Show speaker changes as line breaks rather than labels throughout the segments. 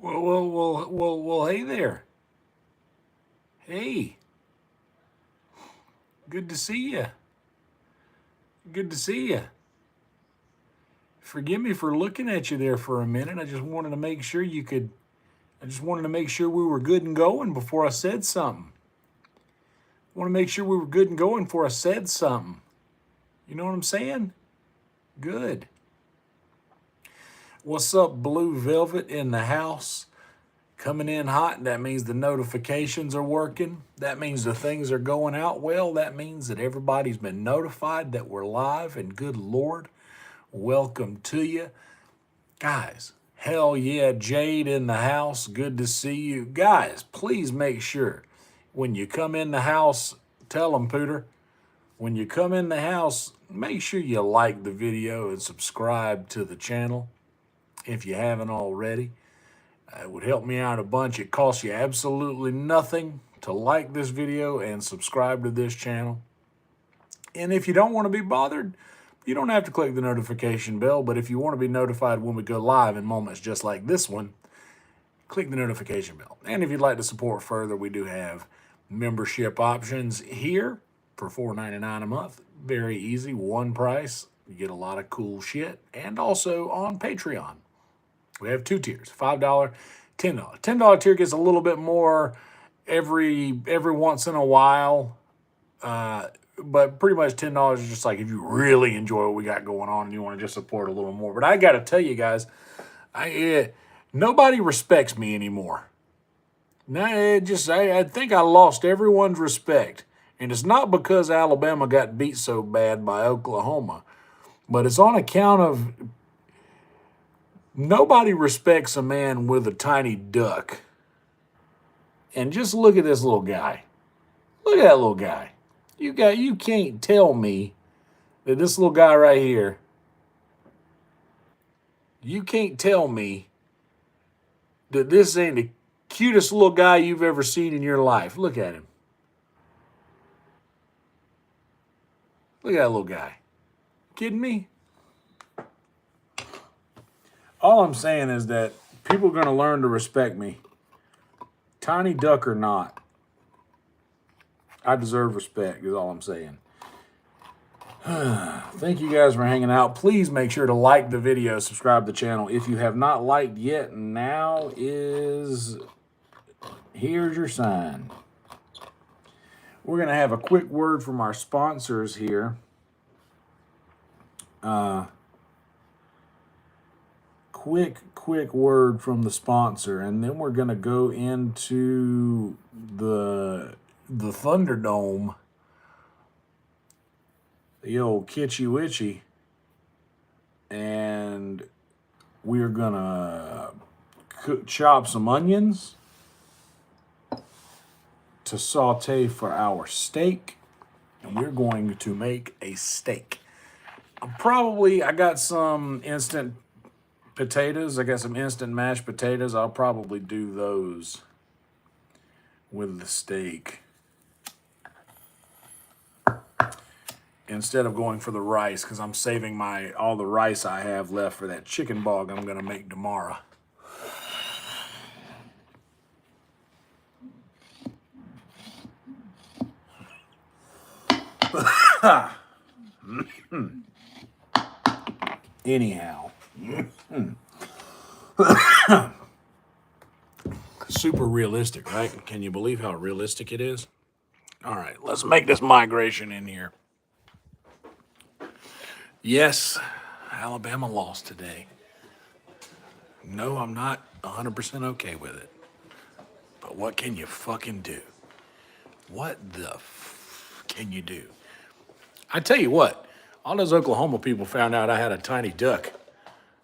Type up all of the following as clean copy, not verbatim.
Well, hey there. Hey, good to see you. Good to see you. Forgive me for looking at you there for a minute. I just wanted to make sure I just wanted to make sure we were good and going before I said something. I want to make sure we were good and going before I said something. You know what I'm saying? Good. What's up, Blue Velvet in the house? Coming in hot, that means the notifications are working. That means the things are going out well. That means that everybody's been notified that we're live. And good Lord, welcome to you. Guys, hell yeah, Jade in the house. Good to see you. Guys, please make sure when you come in the house, tell them, Pooter, when you come in the house, make sure you like the video and subscribe to the channel if you haven't already. It would help me out a bunch. It costs you absolutely nothing to like this video and subscribe to this channel. And if you don't want to be bothered, you don't have to click the notification bell. But if you want to be notified when we go live in moments just like this one, click the notification bell. And if you'd like to support further, we do have membership options here for $4.99 a month. Very easy, one price. You get a lot of cool shit. And also on Patreon. We have two tiers, $5, $10. $10 tier gets a little bit more every once in a while, but pretty much $10 is just like if you really enjoy what we got going on and you want to just support a little more. But I got to tell you guys, nobody respects me anymore. I think I lost everyone's respect. And it's not because Alabama got beat so bad by Oklahoma, but it's on account of nobody respects a man with a tiny duck. And just look at this little guy. Look at that little guy. You can't tell me that this little guy right here, you can't tell me that this ain't the cutest little guy you've ever seen in your life. Look at him. Look at that little guy. Kidding me? All I'm saying is that people are going to learn to respect me. Tiny duck or not, I deserve respect is all I'm saying. Thank you guys for hanging out. Please make sure to like the video, subscribe to the channel. If you have not liked yet, here's your sign. We're going to have a quick word from our sponsors here. Quick word from the sponsor, and then we're gonna go into the Thunderdome, the old Kitschy Witchy, and we're gonna chop some onions to saute for our steak, and we're going to make a steak. I got some instant potatoes. I got some instant mashed potatoes. I'll probably do those with the steak instead of going for the rice, because I'm saving all the rice I have left for that chicken bog I'm going to make tomorrow. Anyhow. Super realistic, right? Can you believe how realistic it is? All right, let's make this migration in here. Yes, Alabama lost today. No, I'm not 100% okay with it. But what can you fucking do? What the can you do? I tell you what, all those Oklahoma people found out I had a tiny duck.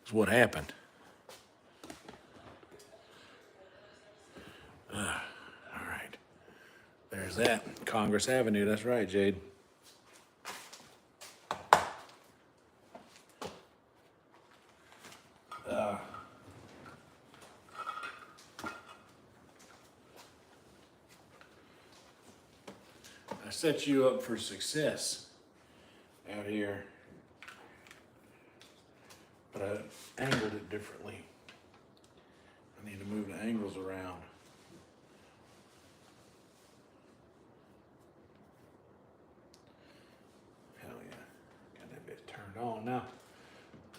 That's what happened. All right. There's that. Congress Avenue. That's right, Jade. I set you up for success out here, but I angled it differently. I need to move the angles around. Hell yeah. Got that bit turned on now.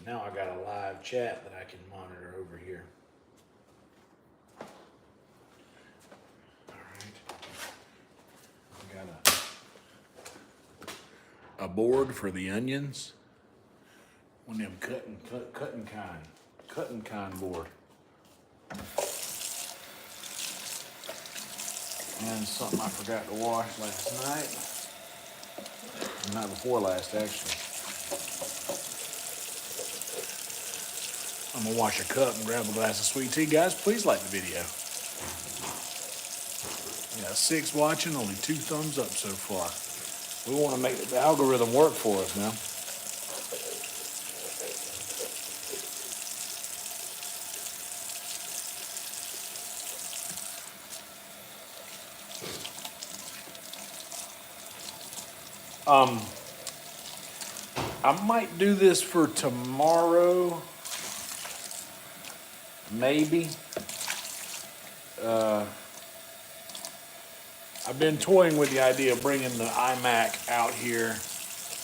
Now I got a live chat that I can monitor over here. A board for the onions. One of them cutting kind board. And something I forgot to wash last night. The night before last, actually. I'm gonna wash a cup and grab a glass of sweet tea. Guys, please like the video. Yeah, 6 watching, only 2 thumbs up so far. We want to make the algorithm work for us now. I might do this for tomorrow, maybe. I've been toying with the idea of bringing the iMac out here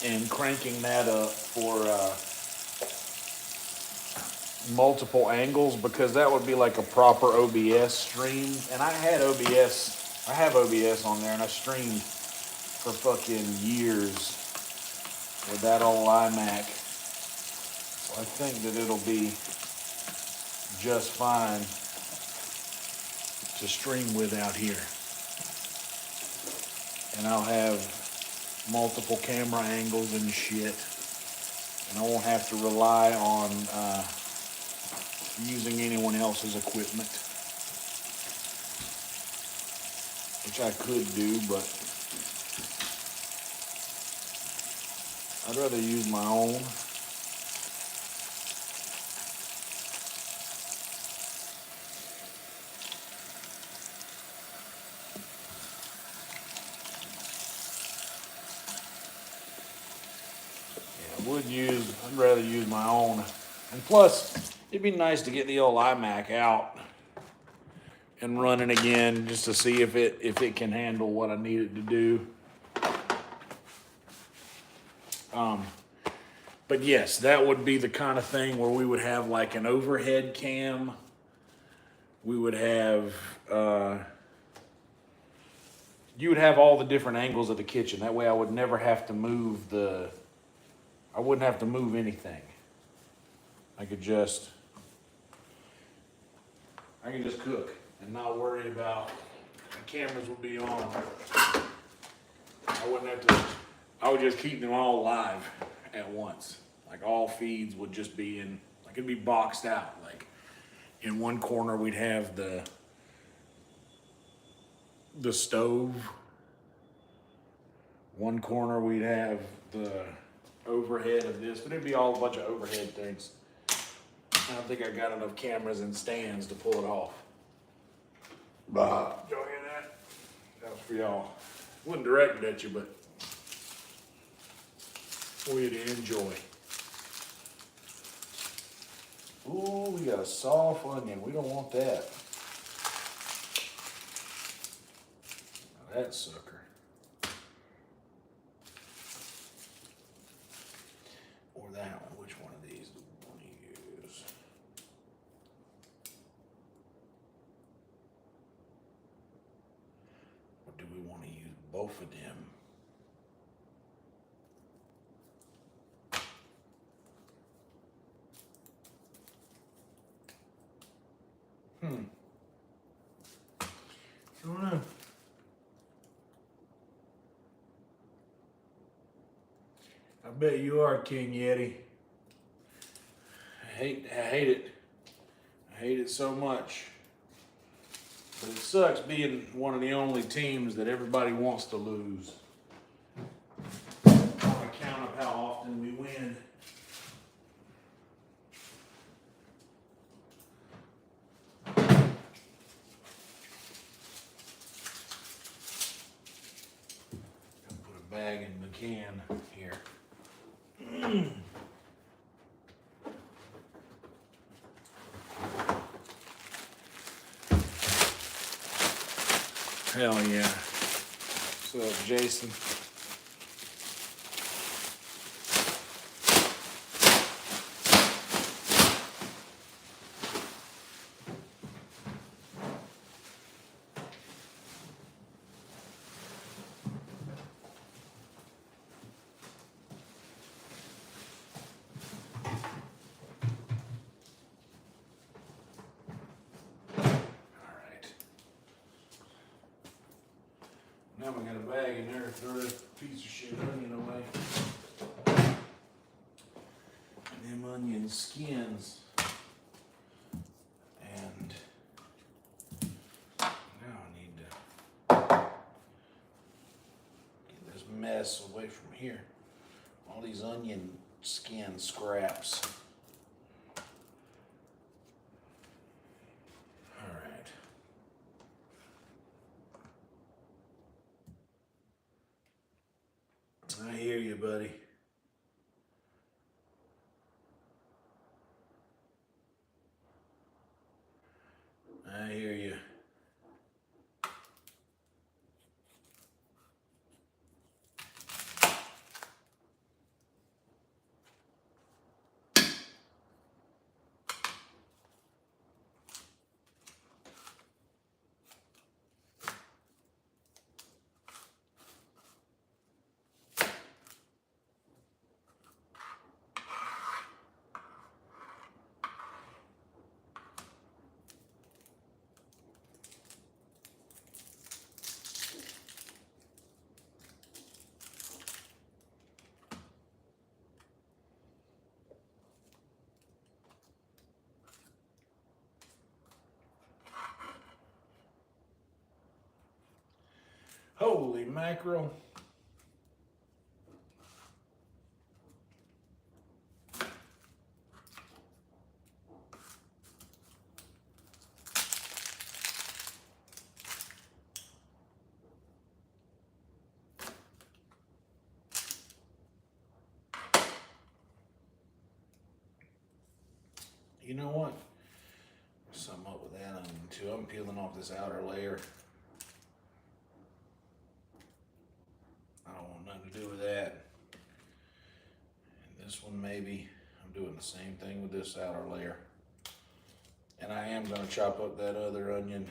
and cranking that up for multiple angles, because that would be like a proper OBS stream. And I have OBS on there, and I streamed for fucking years with that old iMac. So I think that it'll be just fine to stream with out here. And I'll have multiple camera angles and shit. And I won't have to rely on using anyone else's equipment. Which I could do, but I'd rather use my own. I'd rather use my own. And plus, it'd be nice to get the old iMac out and running again, just to see if it can handle what I need it to do. But yes, that would be the kind of thing where we would have like an overhead cam. We would have, you would have all the different angles of the kitchen. That way I would never have to move I wouldn't have to move anything. I could just cook and not worry about the cameras would be on. I would just keep them all live at once. Like all feeds would just be it'd be boxed out. Like in one corner we'd have the stove. One corner we'd have the overhead of this, but it'd be all a bunch of overhead things. I don't think I got enough cameras and stands to pull it off. Y'all hear that? That was for y'all. Wasn't directed at you, but for you to enjoy. Ooh, we got a soft onion. We don't want that. Now that sucker. Or that one. Which one of these do we want to use? Or do we want to use both of them? I don't know. I bet you are, King Yeti. I hate it. I hate it so much. But it sucks being one of the only teams that everybody wants to lose. On account of how often we win. Bag in the can here. Hell yeah. What's up, Jason? Now we got a bag in there to throw this piece of shit onion away. Them onion skins. And now I need to get this mess away from here. All these onion skin scraps. I hear you, buddy. I hear you. Holy mackerel. You know what? There's something up with that onion too. I'm peeling off this outer layer. I don't want nothing to do with that. And this one maybe. I'm doing the same thing with this outer layer. And I am going to chop up that other onion.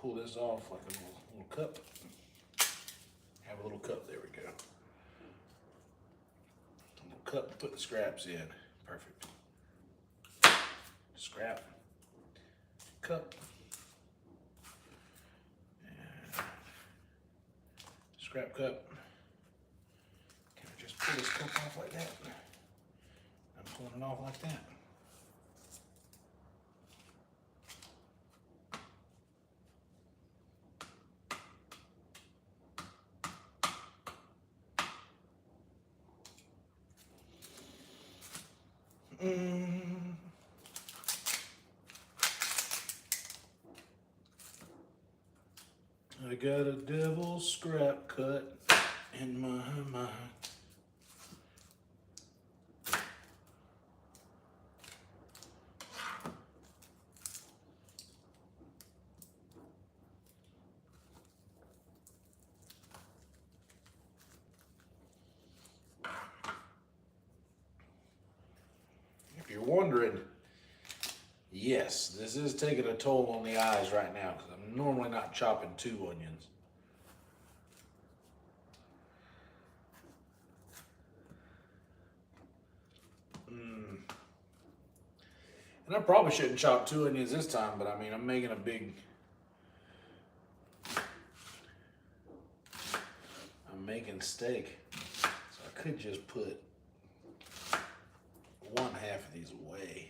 Pull this off like a little cup. Have a little cup, there we go. A little cup to put the scraps in. Perfect. Scrap, cup, and scrap cup. Can I just pull this cup off like that? I'm pulling it off like that. I got a devil scrap cut in my mind. If you're wondering, yes, this is taking a toll on the eyes right now because I'm normally not chopping 2 onions. And I probably shouldn't chop 2 onions this time, but I mean, I'm making a big... I'm making steak, so I could just put 1/2 of these away.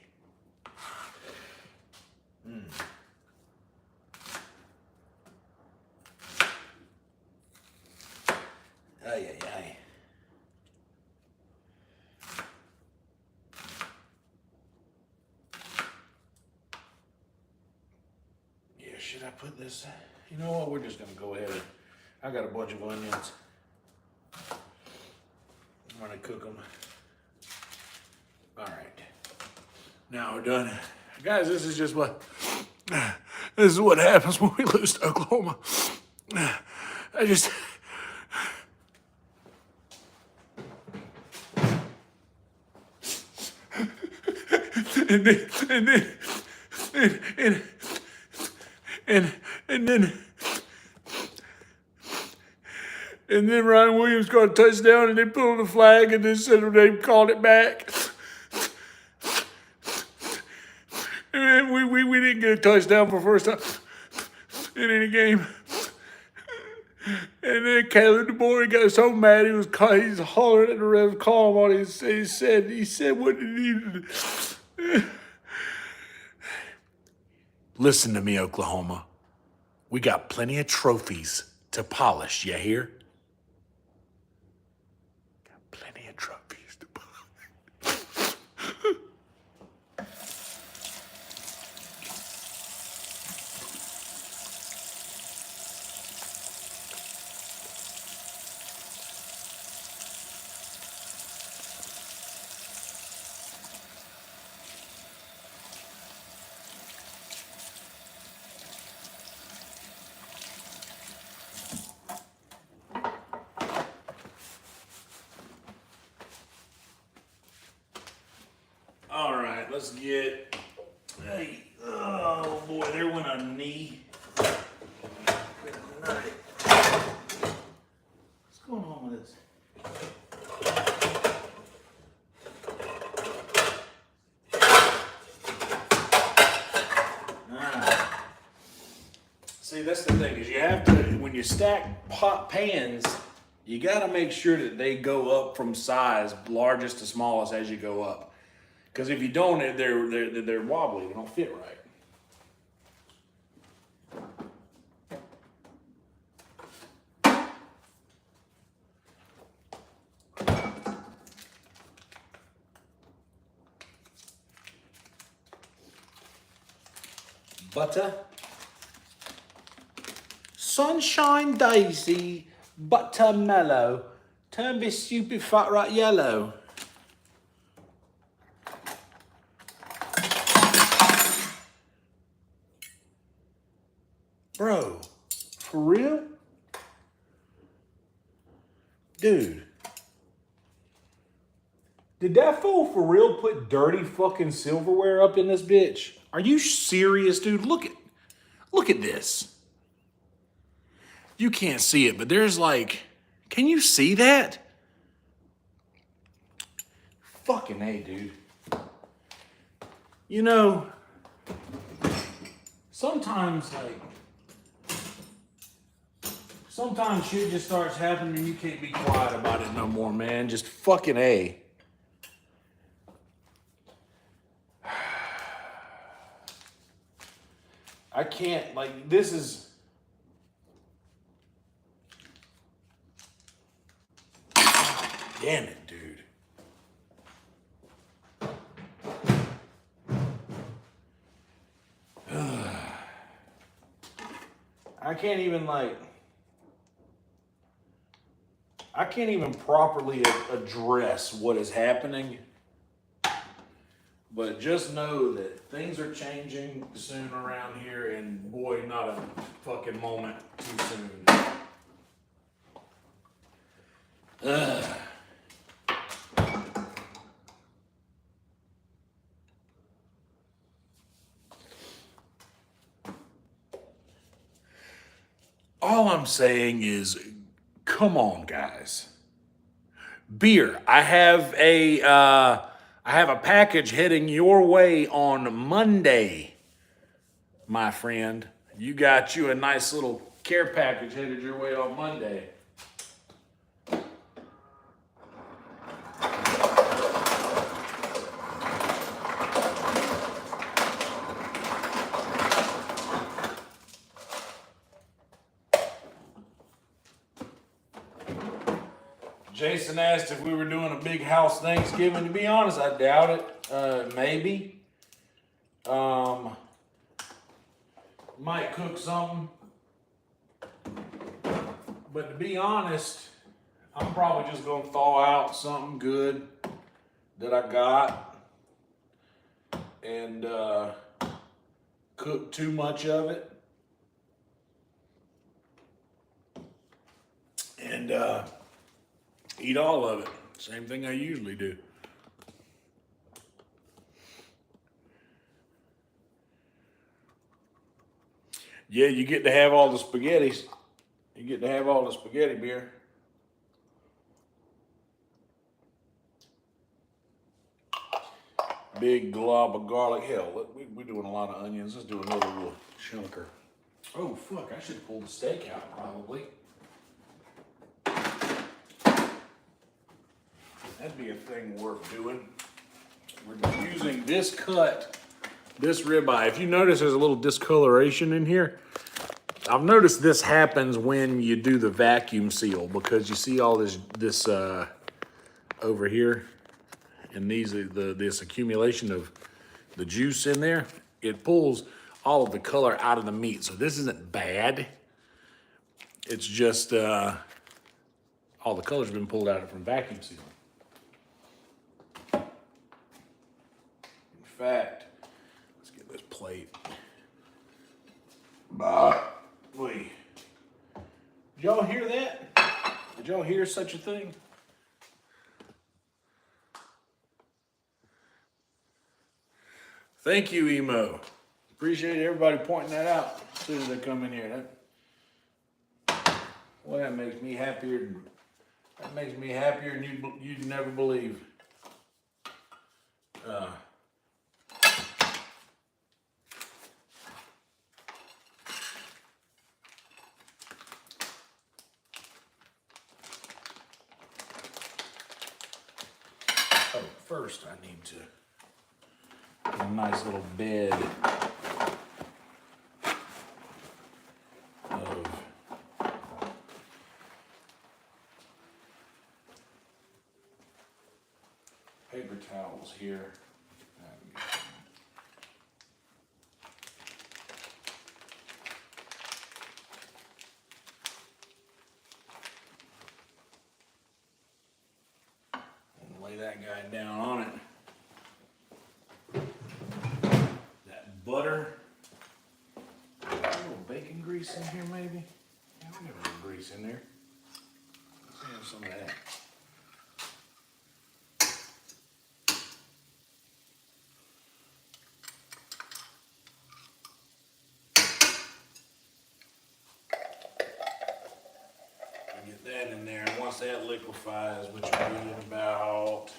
Ay, ay, ay. Yeah, should I put this? You know what? We're just gonna go ahead and. I got a bunch of onions. I'm gonna cook them. All right. Now we're done. Guys, this is just what. This is what happens when we lose to Oklahoma. I just. And then, and then, and then, and then Ryan Williams got a touchdown, and they pulled the flag, and then said they called it back. And we didn't get a touchdown for the first time in any game. And then Caleb DeBoer got so mad he's hollering at the ref, calling on him. He said what he needed. Listen to me, Oklahoma. We got plenty of trophies to polish, you hear? Got plenty of trophies to polish. All right, let's get. Hey, oh boy, there went a knee. What's going on with this? See, that's the thing, is you have to, when you stack pot pans, you got to make sure that they go up from size, largest to smallest, as you go up. Because if you don't, they're wobbly. They don't fit right. Butter. Sunshine Daisy, butter mellow. Turn this stupid fat rat yellow. Bro, for real? Dude. Did that fool for real put dirty fucking silverware up in this bitch? Are you serious, dude? Look at this. You can't see it, but there's like, can you see that? Fucking A, dude. You know, sometimes shit just starts happening and you can't be quiet about it no more, man. Just fucking A. I can't, like, this is... Damn it, dude. I can't even, like... I can't even properly address what is happening. But just know that things are changing soon around here, and boy, not a fucking moment too soon. All I'm saying is, come on, guys. Beer. I have a package heading your way on Monday, my friend. You got you a nice little care package headed your way on Monday. Jason asked if we were doing a big house Thanksgiving. To be honest, I doubt it. Maybe. Might cook something. But to be honest, I'm probably just going to thaw out something good that I got and cook too much of it. And eat all of it. Same thing I usually do. Yeah, you get to have all the spaghettis. You get to have all the spaghetti beer. Big glob of garlic. Hell, we're doing a lot of onions. Let's do another little chunker. Oh, fuck, I should pull the steak out probably. That'd be a thing worth doing. We're using this cut, this ribeye. If you notice there's a little discoloration in here, I've noticed this happens when you do the vacuum seal because you see all this over here, and this accumulation of the juice in there. It pulls all of the color out of the meat. So this isn't bad. It's just all the color's been pulled out from vacuum sealing. In fact, let's get this plate. Wait. Did y'all hear that? Did y'all hear such a thing? Thank you, Emo. Appreciate everybody pointing that out as soon as they come in here. That makes me happier. That makes me happier than you'd never believe. First, I need to get a nice little bed of paper towels here. Lay that guy down on it. That butter. A little bacon grease in here, maybe? Yeah, we got a little grease in there. Let's have some of that. Get that in there, and once that liquefies, which will be in about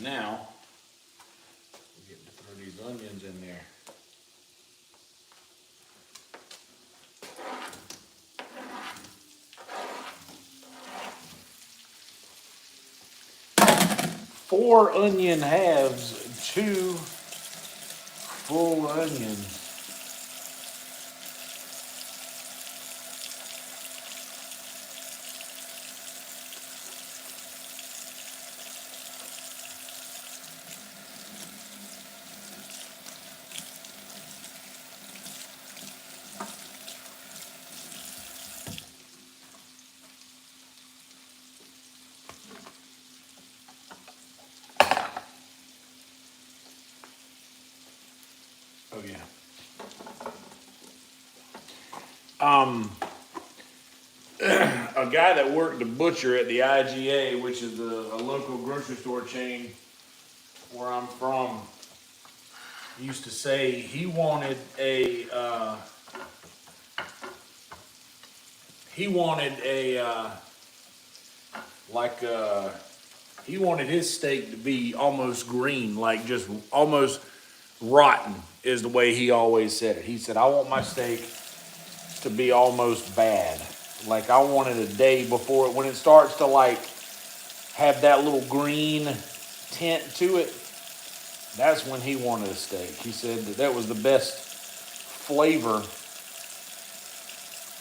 now, we get to throw these onions in there. Four onion halves, 2 full onions. Oh yeah. A guy that worked the butcher at the IGA, which is a local grocery store chain where I'm from, used to say he wanted he wanted his steak to be almost green, like just almost rotten is the way he always said it. He said, I want my steak to be almost bad. Like I want it a day before it, when it starts to like have that little green tint to it, That's when he wanted a steak. He said that that was the best flavor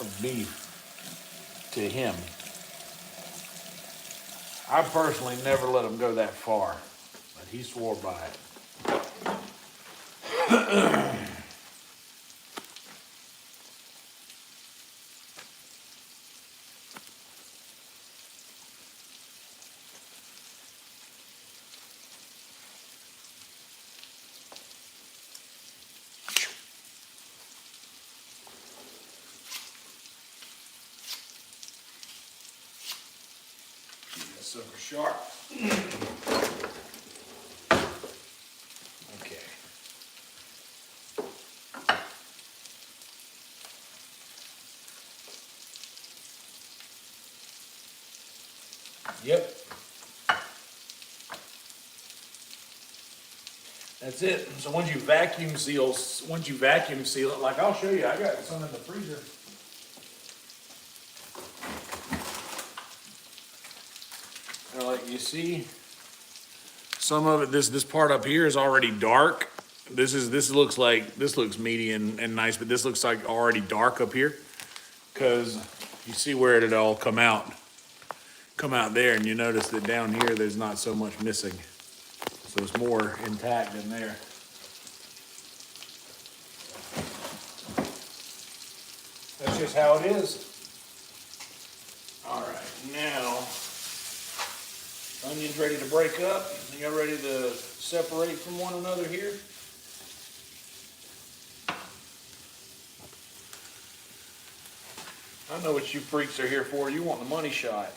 of beef to him. I personally never let him go that far, but he swore by it. Sucker sharp. Okay. Yep. That's it. So once you vacuum seal it, like I'll show you, I got some in the freezer. Like you see, some of it, this part up here is already dark. This looks meaty and nice, but this looks like already dark up here, because you see where it'd all come out there, and you notice that down here there's not so much missing, so it's more intact in there. That's just how it is. All right, now onions ready to break up. You got ready to separate from one another here. I know what you freaks are here for. You want the money shot.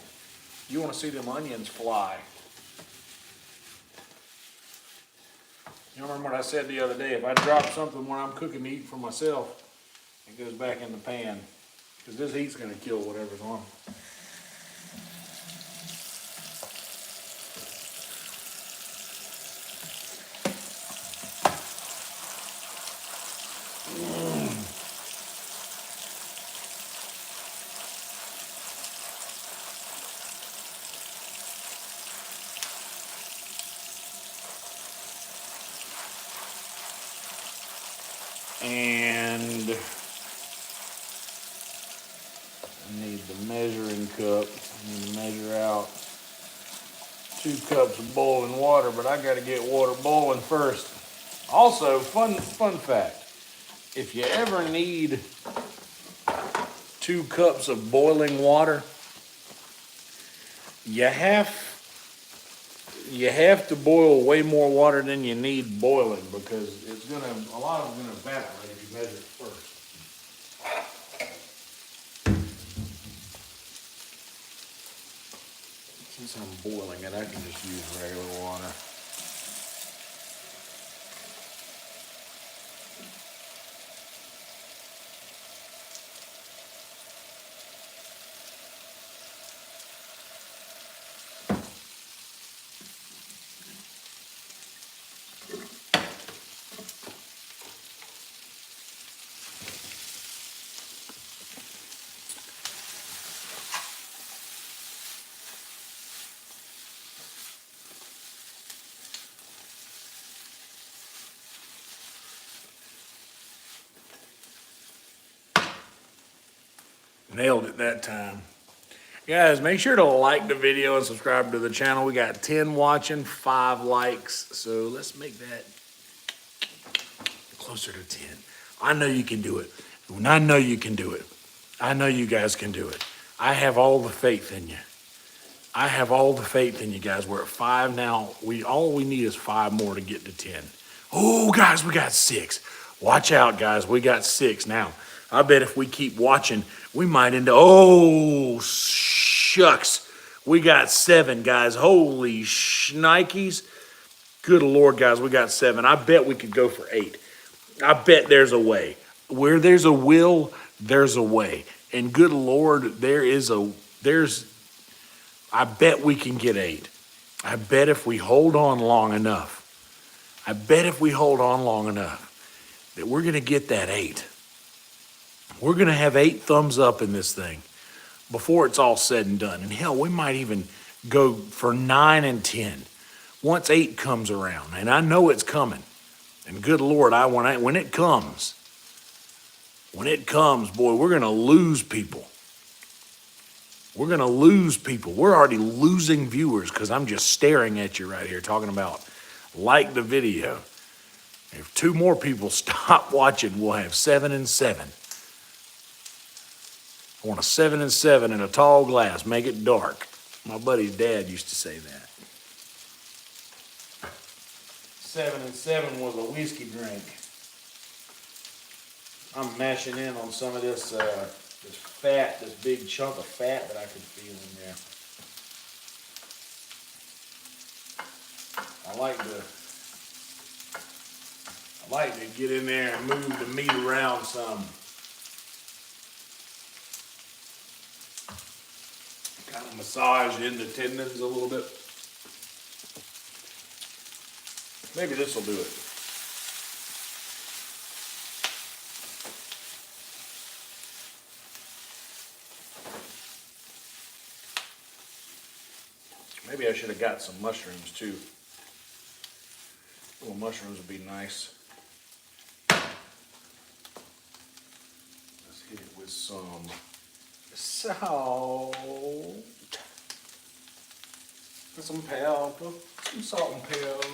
You want to see them onions fly. You remember what I said the other day? If I drop something when I'm cooking to eat for myself, it goes back in the pan, because this heat's going to kill whatever's on. And I need the measuring cup. I need to measure out 2 cups of boiling water, but I got to get water boiling first. Also, fun fact, if you ever need 2 cups of boiling water, you have to boil way more water than you need boiling, because a lot of it's gonna evaporate if you measure it first. Since I'm boiling it, I can just use regular water. Nailed it that time. Guys, make sure to like the video and subscribe to the channel. We got 10 watching, 5 likes. So let's make that closer to 10. I know you can do it. And I know you can do it. I know you guys can do it. I have all the faith in you. I have all the faith in you guys. We're at 5 now. All we need is 5 more to get to 10. Oh, guys, we got 6. Watch out, guys. We got 6 now. I bet if we keep watching, we might end up, oh, shucks. We got 7, guys. Holy shnikes. Good Lord, guys, we got 7. I bet we could go for 8. I bet there's a way. Where there's a will, there's a way. And good Lord, I bet we can get 8. I bet if we hold on long enough, that we're going to get that 8. We're going to have 8 thumbs up in this thing before it's all said and done. And hell, we might even go for 9 and 10. once 8 comes around, and I know it's coming, and good Lord, when it comes, boy, we're gonna lose people. We're gonna lose people. We're already losing viewers because I'm just staring at you right here talking about like the video. If 2 more people stop watching, we'll have 7 and 7. I want a 7 and 7 in a tall glass. Make it dark. My buddy's dad used to say that. 7 and 7 was a whiskey drink. I'm mashing in on some of this fat, this big chunk of fat that I could feel in there. I like to get in there and move the meat around some. Kind of massage in the tendons a little bit. Maybe this will do it. Maybe I should have got some mushrooms too. Little mushrooms would be nice. Let's hit it with some salt. And some pepper. Some salt and pepper.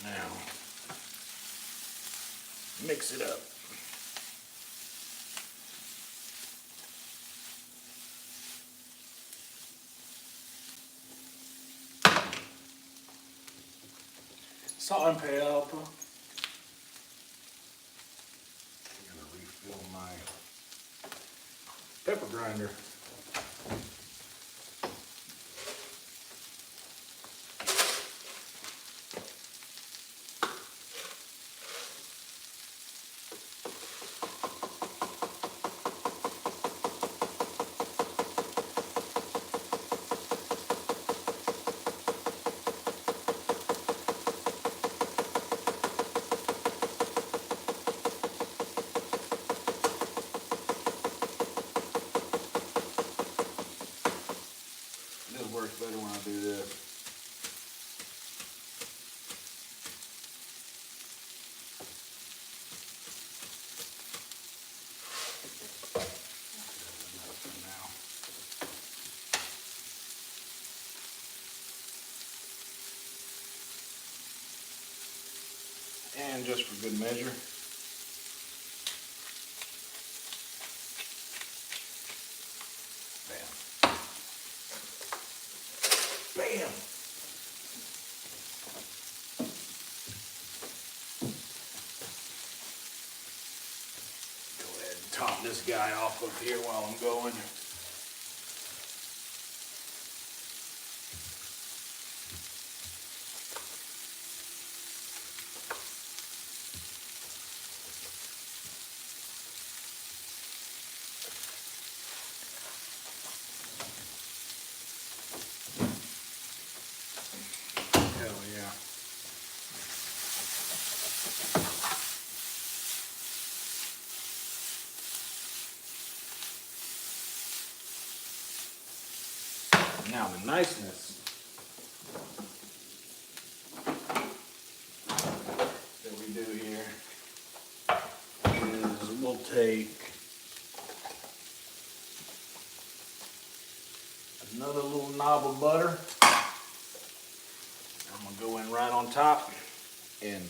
Now, mix it up. Salt and pepper. I'm gonna refill my pepper grinder. This works better when I do this. And just for good measure, bam. Bam. Go ahead and top this guy off up here while I'm going. Hell yeah. Now the niceness that we do here is we'll take another little knob of butter. I'm gonna go in right on top, and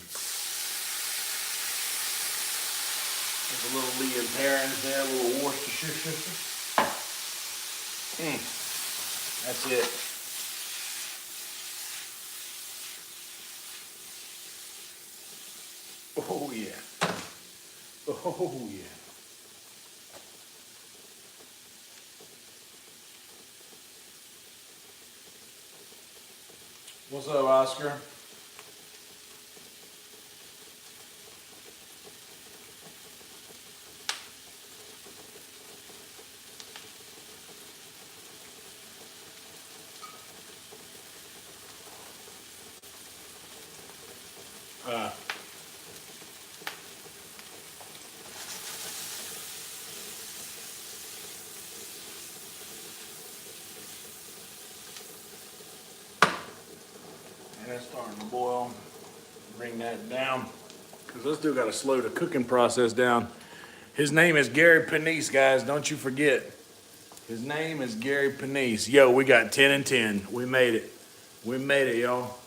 there's a little Lee and Perrins there, a little Worcestershire. That's it. Oh yeah. Oh yeah. What's up, Oscar? That's starting to boil. Bring that down, because I still got to slow the cooking process down. His name is Gary Panisse, guys. Don't you forget. His name is Gary Panisse. Yo, we got 10 and 10. We made it. We made it, y'all.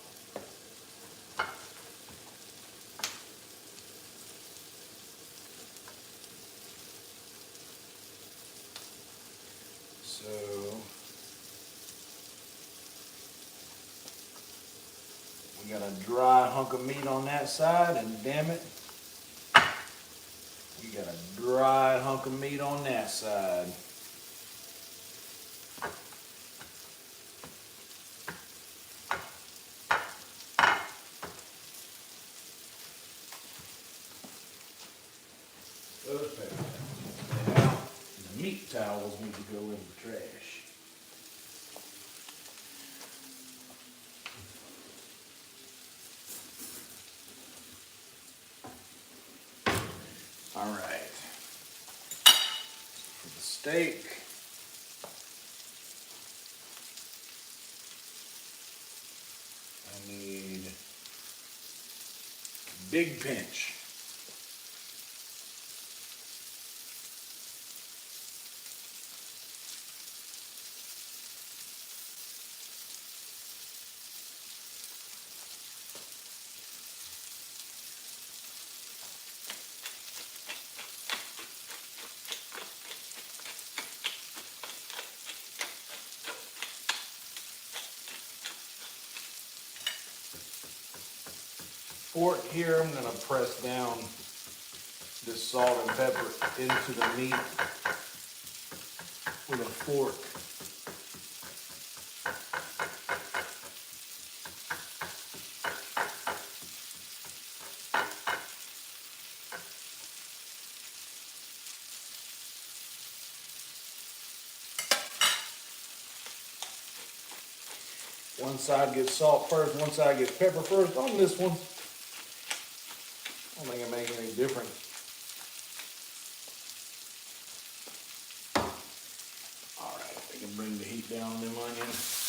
So we got a dry hunk of meat on that side, and damn it, we got a dry hunk of meat on that side. Those peppers now, the meat towels need to go in the trash. All right. For the steak, I need a big pinch. Fork here, I'm going to press down this salt and pepper into the meat with a fork. One side gets salt first, one side gets pepper first. On this one, I don't think it makes any difference. All right, we can bring the heat down on them onions.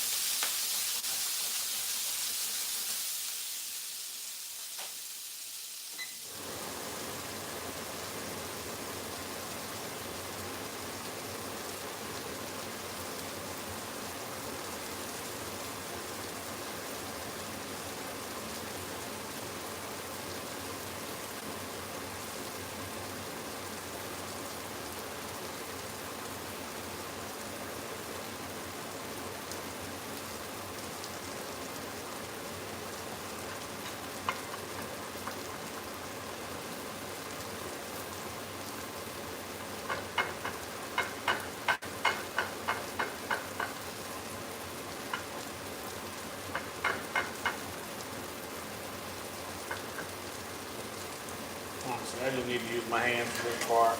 I just need to use my hands for this part.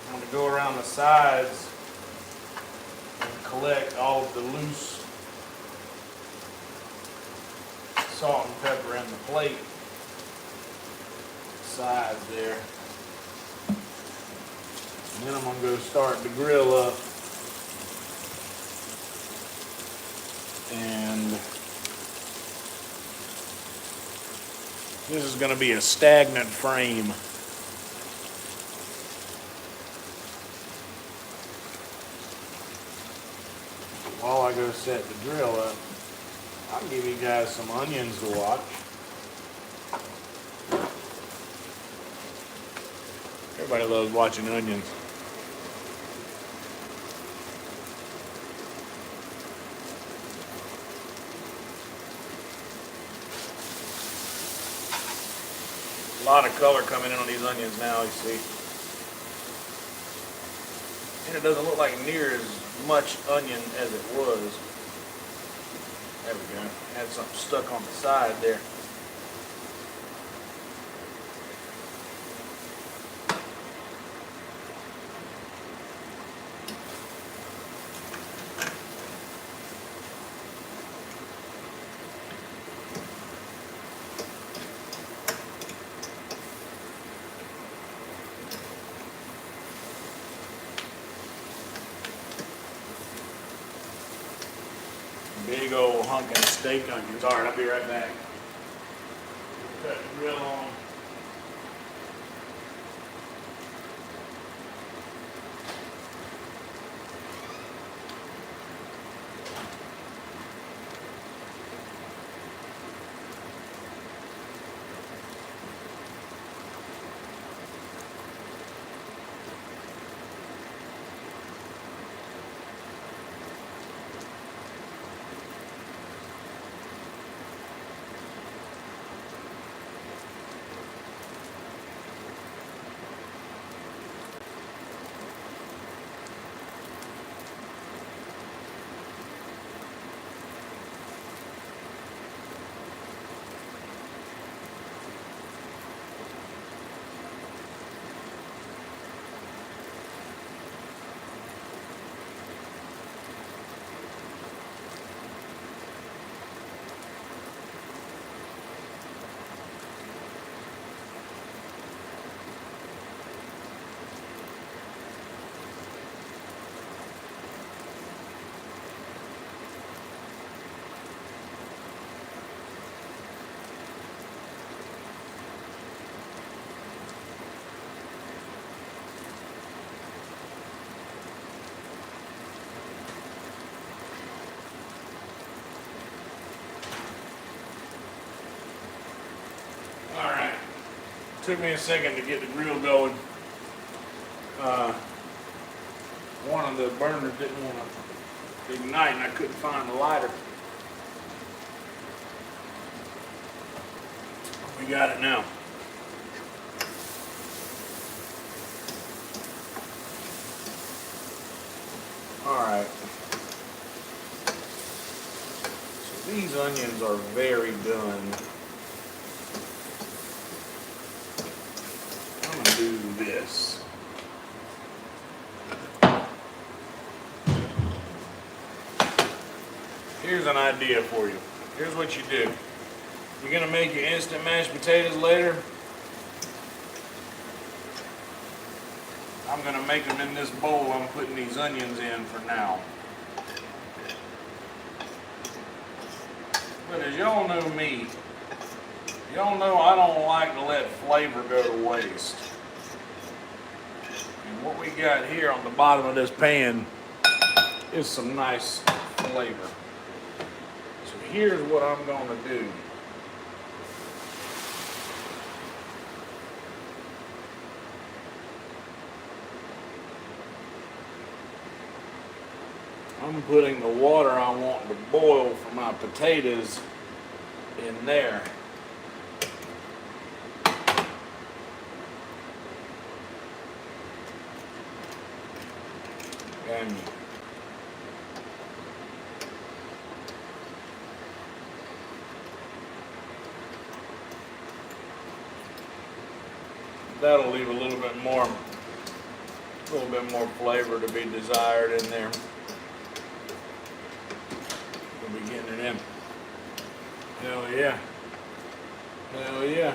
I'm going to go around the sides and collect all of the loose salt and pepper in the plate. Sides there. And then I'm going to go start the grill up. And this is going to be a stagnant frame. While I go set the grill up, I'll give you guys some onions to watch. Everybody loves watching onions. A lot of color coming in on these onions now, you see. And it doesn't look like near as much onion as it was. There we go. Had something stuck on the side there. Big old hunk of steak onions. All right, I'll be right back. Cut the grill on. All right. Took me a second to get the grill going. One of the burners didn't want to ignite and I couldn't find the lighter. We got it now. All right. So these onions are very done. I'm gonna do this. Here's an idea for you. Here's what you do. You're gonna make your instant mashed potatoes later. I'm gonna make them in this bowl I'm putting these onions in for now. But as y'all know me, y'all know I don't like to let flavor go to waste. And what we got here on the bottom of this pan is some nice flavor. So here's what I'm gonna do. I'm putting the water I want to boil for my potatoes in there. And that'll leave a little bit more flavor to be desired in there. We'll be getting it in. Hell yeah. Hell yeah.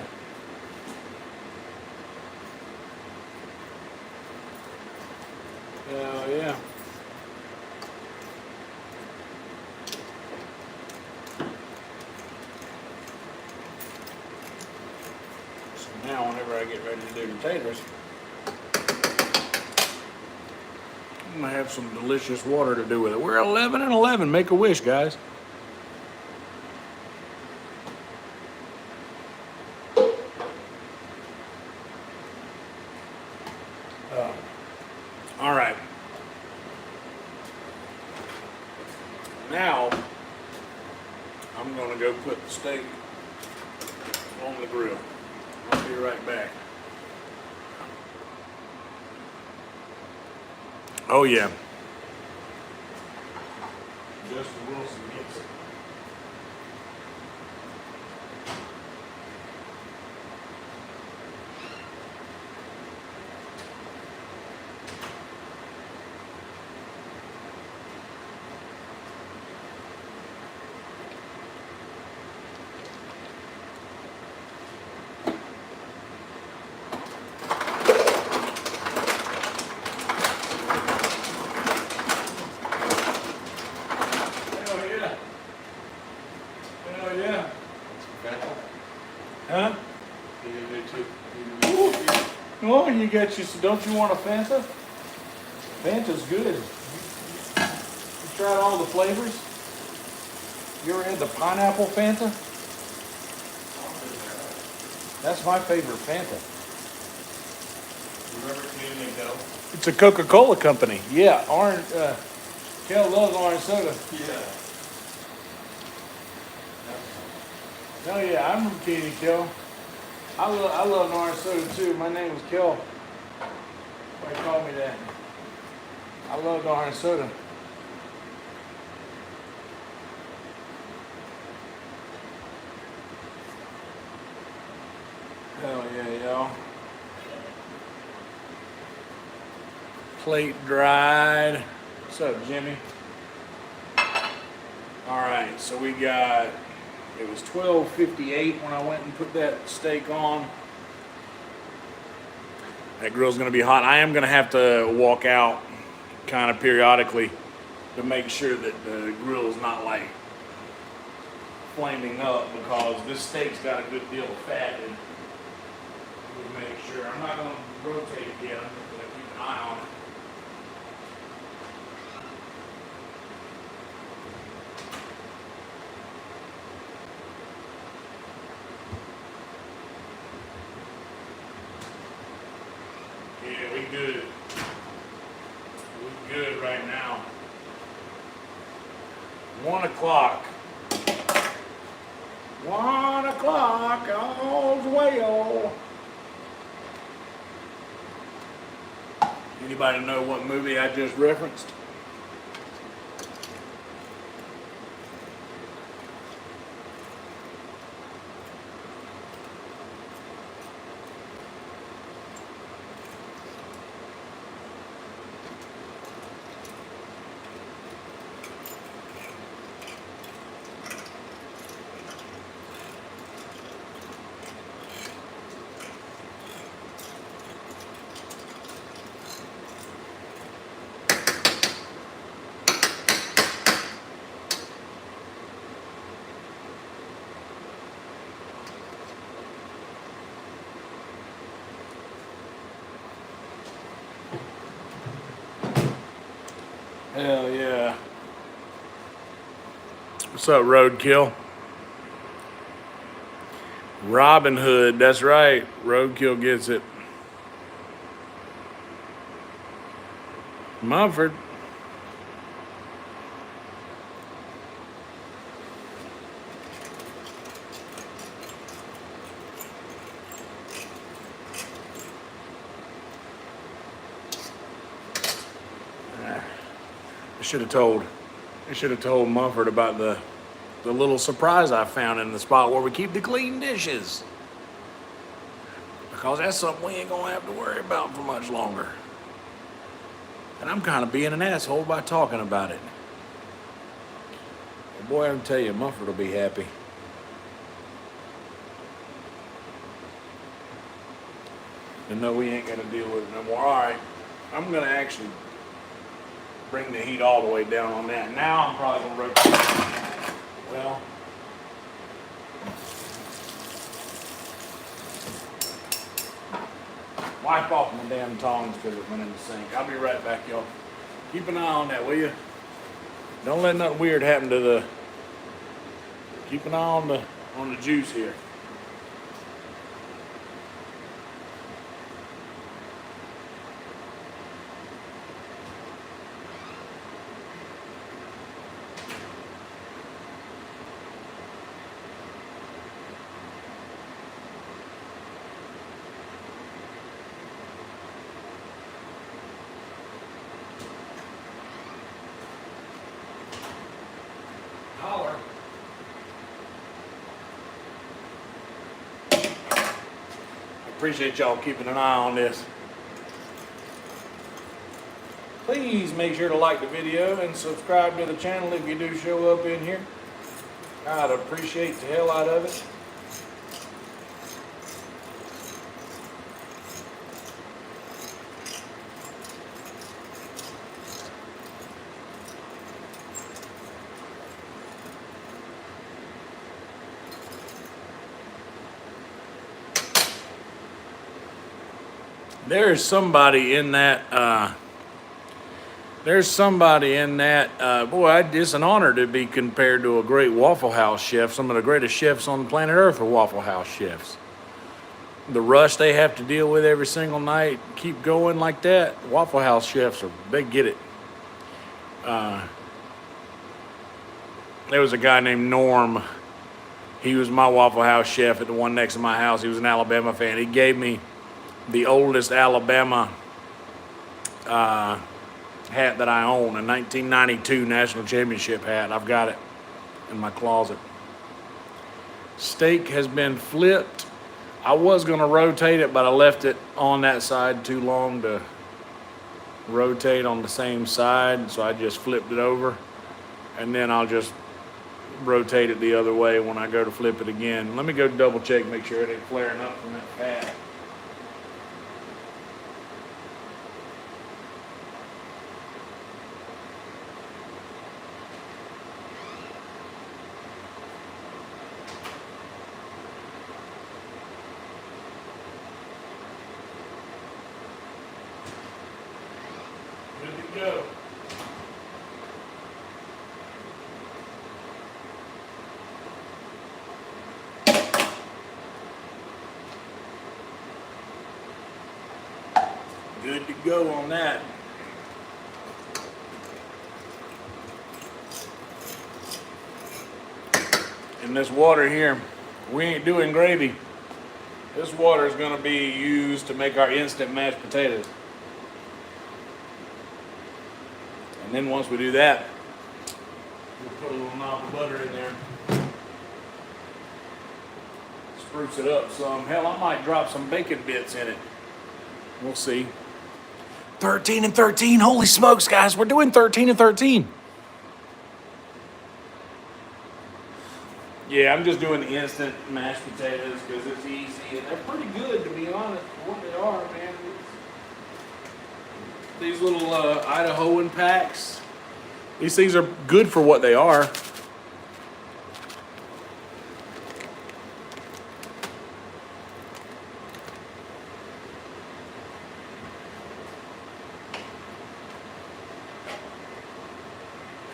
Hell yeah. So now whenever I get ready to do potatoes, I'm gonna have some delicious water to do with it. We're 11 and 11. Make a wish, guys. All right. Now, I'm gonna go put the steak on the grill. I'll be right back. Oh yeah. Justin Wilson gets it. Hell yeah. we got you. So don't you want a Fanta? Fanta's good. You tried all the flavors? You ever had the pineapple Fanta? That's my favorite Fanta.
Remember Candy and Kel?
It's a Coca-Cola company. Yeah, orange. Kel loves orange soda.
Yeah.
Hell yeah, I'm from Katie, Kel. I love an orange soda too. My name was Kel. They called me that. I love orange soda. Hell yeah, y'all. Plate dried. What's up, Jimmy? All right, so we got, it was 12:58 when I went and put that steak on. That grill's gonna be hot. I am gonna have to walk out kind of periodically to make sure that the grill is not like flaming up, because this steak's got a good deal of fat in it. We'll make sure. I'm not gonna rotate it yet. I'm just gonna keep an eye on it. Yeah, we good. We good right now. 1 o'clock. 1 o'clock, all's well. Anybody know what movie I just referenced? Hell yeah. What's up, Roadkill? Robin Hood, that's right. Roadkill gets it. Mumford. I should have told Mumford about the little surprise I found in the spot where we keep the clean dishes. Because that's something we ain't gonna have to worry about for much longer. And I'm kind of being an asshole by talking about it. But boy, I can tell you, Mumford will be happy. And no, we ain't gonna deal with it no more. All right, I'm gonna actually bring the heat all the way down on that. Now I'm probably gonna rotate. Well, wipe off my damn tongs because it went in the sink. I'll be right back, y'all. Keep an eye on that, will you? Don't let nothing weird happen to the. Keep an eye on the juice here. Holler. Appreciate y'all keeping an eye on this. Please make sure to like the video and subscribe to the channel if you do show up in here. I'd appreciate the hell out of it. There's somebody in that. Boy, it's an honor to be compared to a great Waffle House chef. Some of the greatest chefs on the planet Earth are Waffle House chefs. The rush they have to deal with every single night, keep going like that. Waffle House chefs they get it. There was a guy named Norm. He was my Waffle House chef at the one next to my house. He was an Alabama fan. He gave me the oldest Alabama hat that I own, a 1992 national championship hat. I've got it in my closet. Steak has been flipped. I was going to rotate it, but I left it on that side too long to rotate on the same side, so I just flipped it over, and then I'll just rotate it the other way when I go to flip it again. Let me go double check, make sure it ain't flaring up from that fat. Good to go. Good to go on that. And this water here, we ain't doing gravy. This water is going to be used to make our instant mashed potatoes. And then once we do that, we'll put a little knob of butter in there. Spruce it up some. Hell, I might drop some bacon bits in it. We'll see. 13 and 13. Holy smokes, guys. We're doing 13 and 13. Yeah, I'm just doing the instant mashed potatoes because it's easy and they're pretty good, to be honest, for what they are, man. These little Idahoan packs, these things are good for what they are.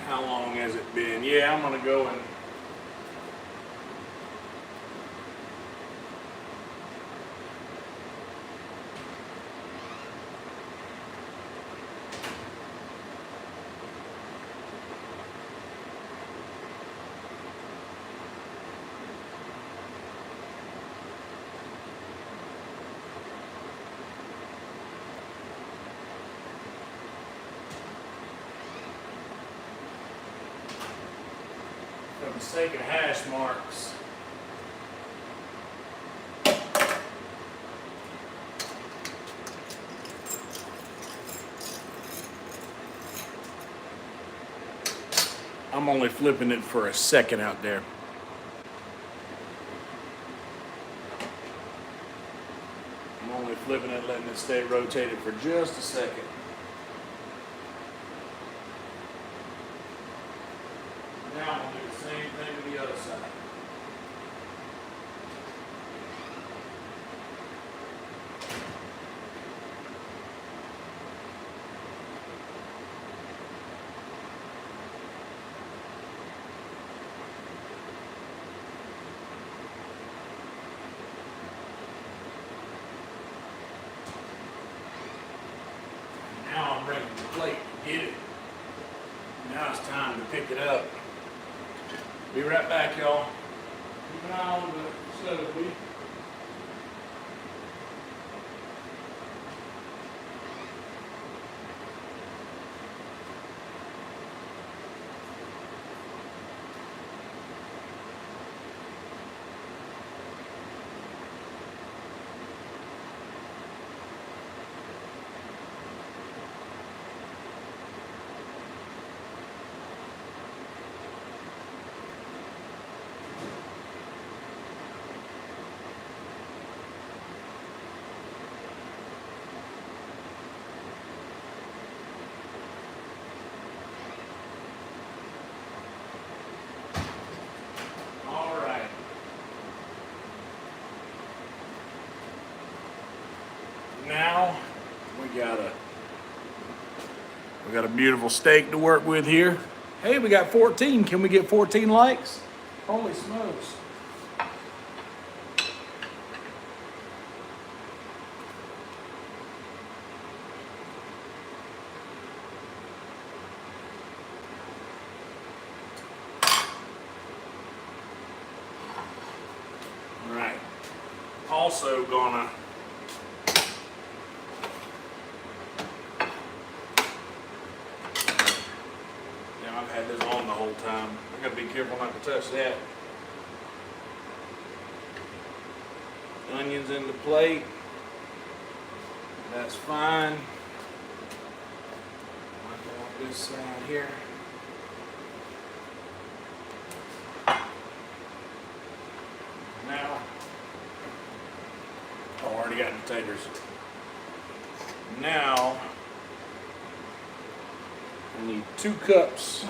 How long has it been? Yeah, I'm going to go and for the sake of hash marks. I'm only flipping it for a second out there. I'm only flipping it, letting it stay rotated for just a second. Now I'm going to do the same thing to the other side. Now I'm ready to plate to get it. Now it's time to pick it up. Be right back, y'all. Keep an eye on the stove, will you? We got a beautiful steak to work with here. Hey, we got 14. Can we get 14 likes? Holy smokes. All right. Also gonna I've had this on the whole time. I gotta be careful not to touch that. Onions in the plate. That's fine. On this side here. Now, oh, already got potatoes. Now, I need 2 cups.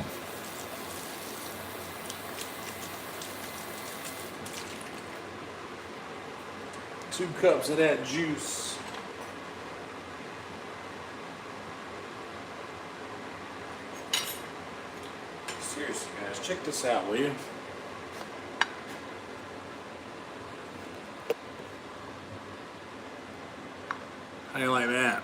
Two cups of that juice. Seriously, guys, check this out, will you? How do you like that?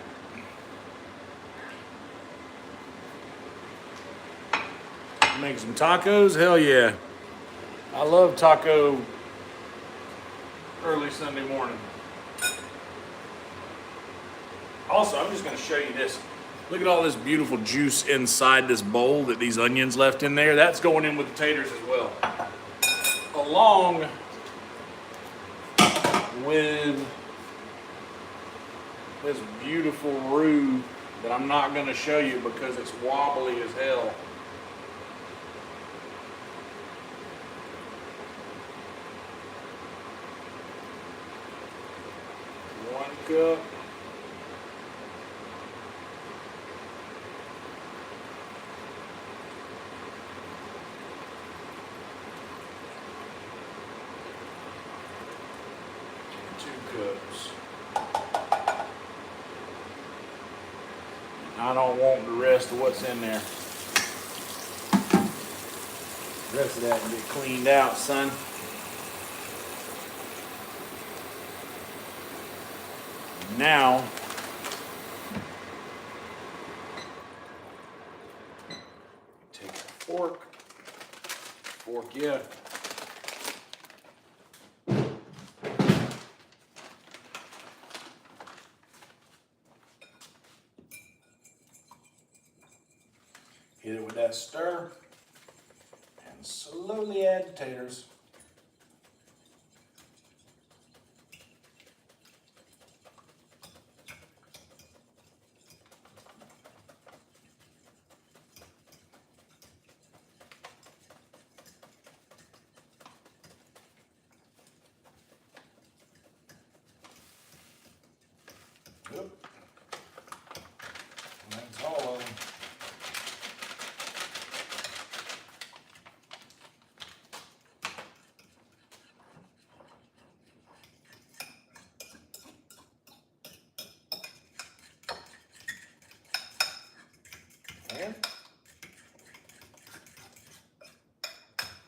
Make some tacos? Hell yeah. I love taco early Sunday morning. Also, I'm just going to show you this. Look at all this beautiful juice inside this bowl that these onions left in there. That's going in with the taters as well. Along with this beautiful roux that I'm not going to show you because it's wobbly as hell. One cup. Cups. I don't want the rest of what's in there. The rest of that can get cleaned out, son. Now, take a fork. Yeah. Hit it with that stir and slowly add the taters. Yep. And that's all of them. And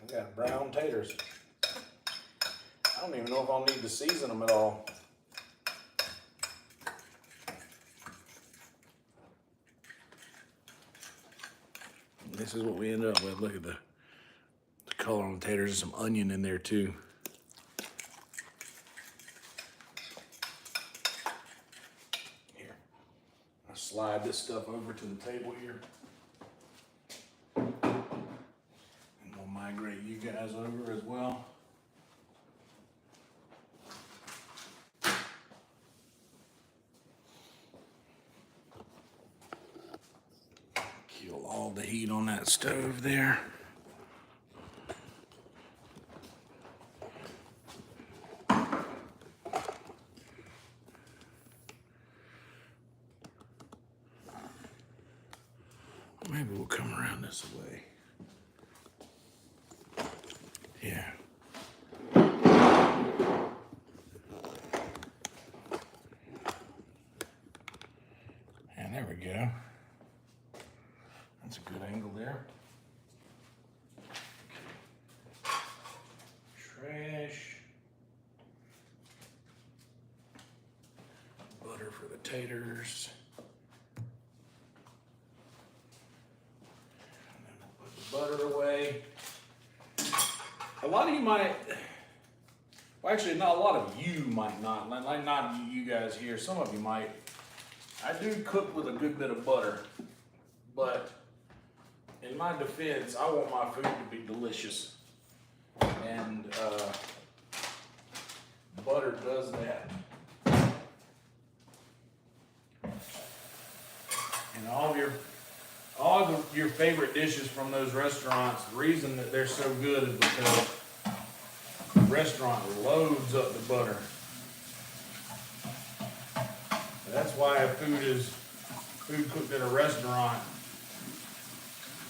we got brown taters. I don't even know if I'll need to season them at all. This is what we end up with. Look at the color on the taters. There's some onion in there too. Here, I'll slide this stuff over to the table here. And we'll migrate you guys over as well. Kill all the heat on that stove there. Maybe we'll come around this way. Yeah. And there we go. there. Trash. Butter for the taters. And then we'll put the butter away. A lot of you might, well actually not a lot of you might not, like not you guys here, some of you might. I do cook with a good bit of butter, but in my defense, I want my food to be delicious. And butter does that. And all of your favorite dishes from those restaurants, the reason that they're so good is because the restaurant loads up the butter. That's why food cooked at a restaurant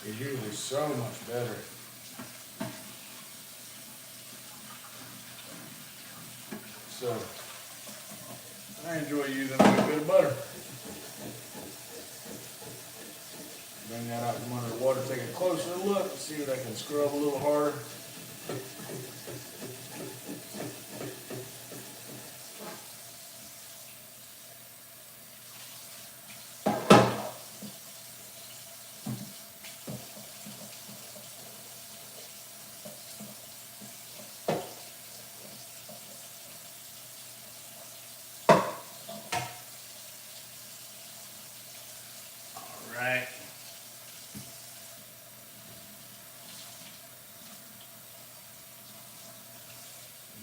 is usually so much better. So I enjoy using a little bit of butter. Bring that out from under the water, take a closer look, see if I can scrub a little harder. All right.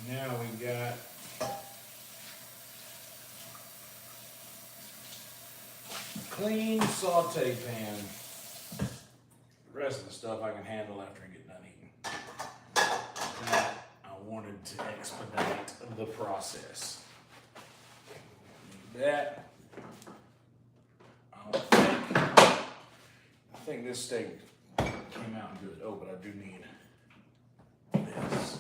Now we got clean saute pan. The rest of the stuff I can handle after I get done eating. That I wanted to expedite the process. That I think this steak came out good. Oh, but I do need this.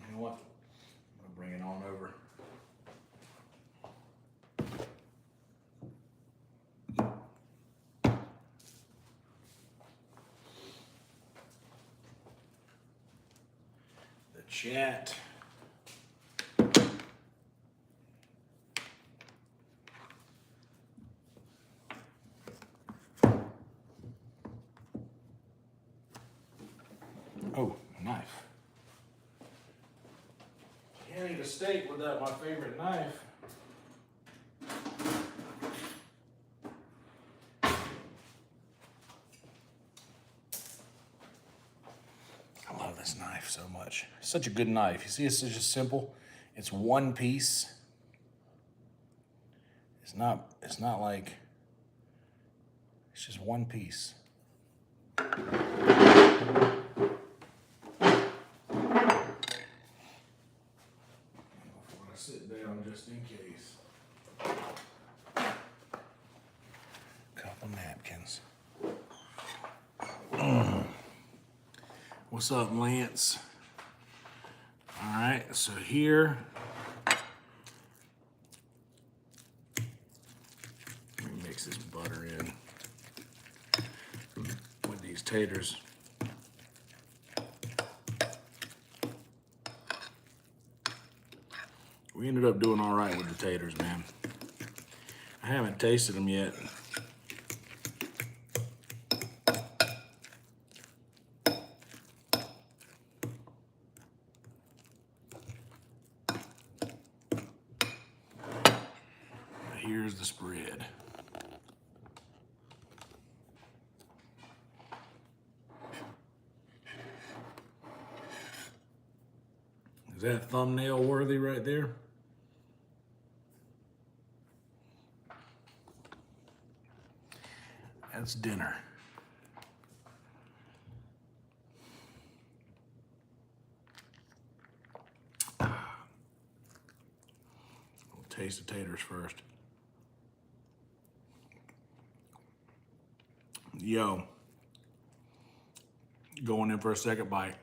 You know what? I'm gonna bring it on over. The chat. Oh, knife. Can't eat a steak without my favorite knife. I love this knife so much. It's such a good knife. You see, it's just simple. It's one piece. It's not like, it's just one piece. Sit down just in case. Couple napkins. What's up, Lance? All right, so here, let me mix this butter in with these taters. We ended up doing all right with the taters, man. I haven't tasted them yet. Here's the spread. Is that thumbnail worthy right there? That's dinner. We'll taste the taters first. Yo, going in for a second bite.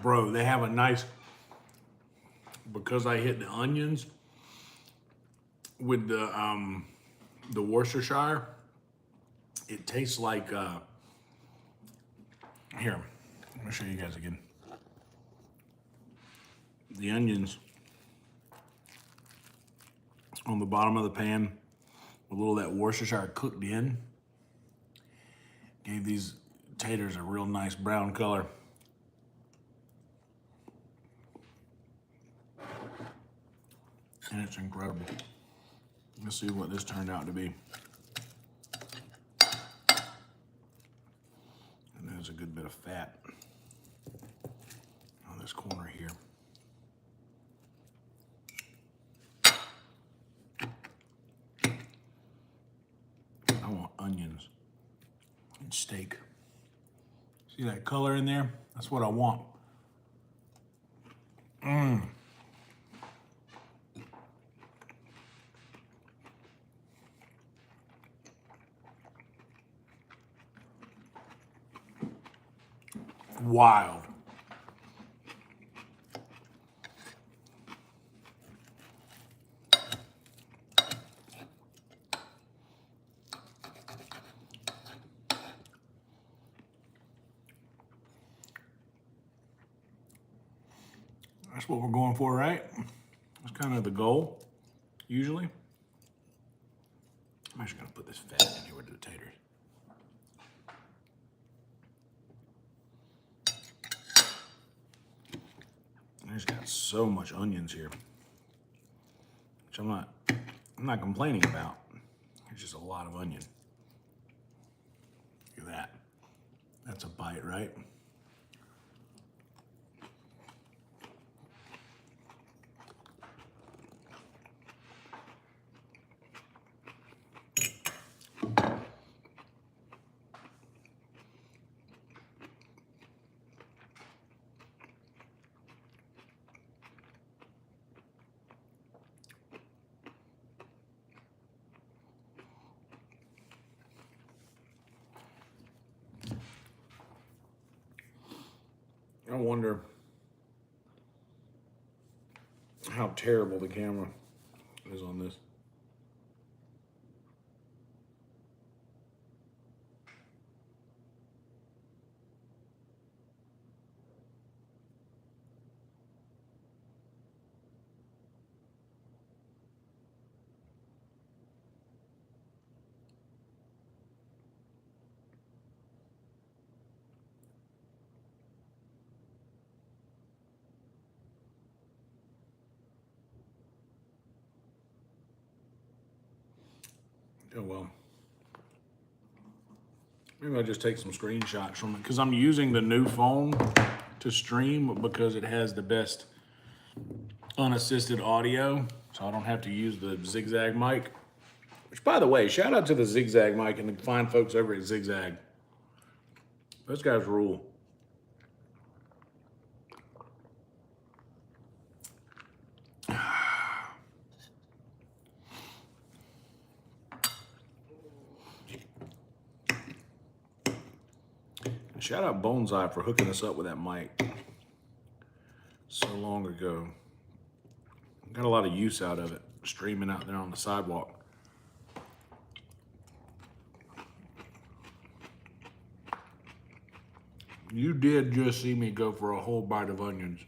Bro, they have a nice, because I hit the onions with the Worcestershire, it tastes like, here, let me show you guys again. The onions on the bottom of the pan, a little of that Worcestershire cooked in, gave these taters a real nice brown color. And it's incredible. Let's see what this turned out to be. And there's a good bit of fat on this corner here. I want onions and steak. See that color in there? That's what I want. Wild. That's what we're going for, right? That's kind of the goal, usually. I'm actually gonna put this fat in here with the taters. There's got so much onions here, which I'm not complaining about. It's just a lot of onion. Look at that. That's a bite, right? I wonder how terrible the camera is on this. Oh well. Maybe I'll just take some screenshots from it because I'm using the new phone to stream because it has the best unassisted audio, so I don't have to use the zigzag mic. Which, by the way, shout out to the zigzag mic and the fine folks over at Zigzag. Those guys rule. Shout out Bonsai for hooking us up with that mic so long ago. Got a lot of use out of it, streaming out there on the sidewalk. You did just see me go for a whole bite of onions.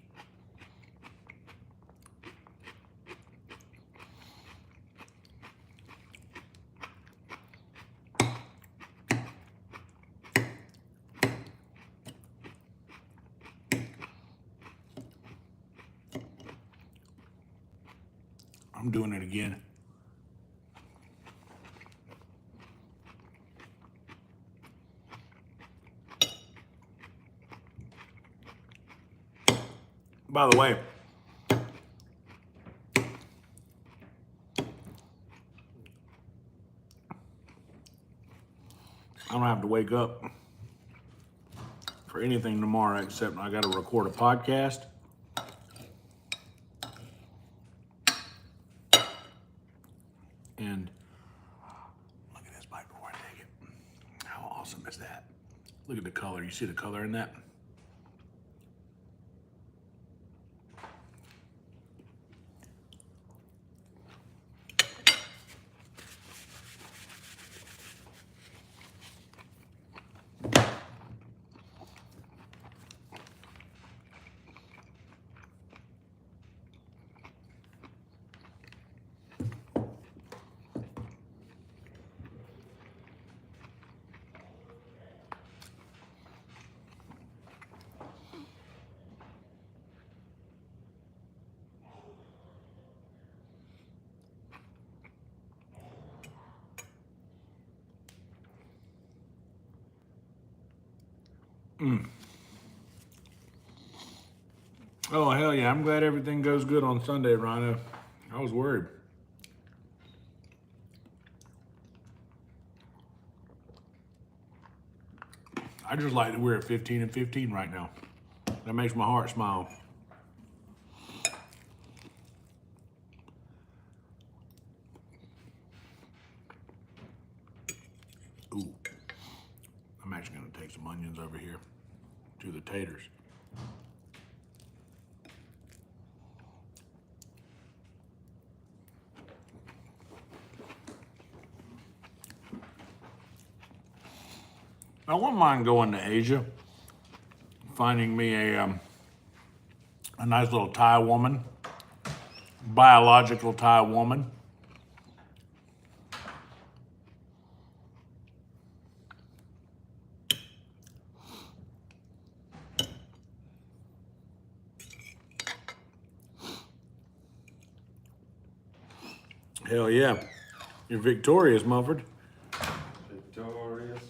I'm doing it again. By the way, I don't have to wake up for anything tomorrow except I got to record a podcast. And look at this bite before I take it. How awesome is that? Look at the color. You see the color in that? Oh, hell yeah. I'm glad everything goes good on Sunday, Rhino. I was worried. I just like that we're at 15 and 15 right now. That makes my heart smile. Ooh. I'm actually going to take some onions over here to the taters. I wouldn't mind going to Asia, finding me a nice little Thai woman, biological Thai woman. Hell yeah. You're victorious, Mumford.
Victorious.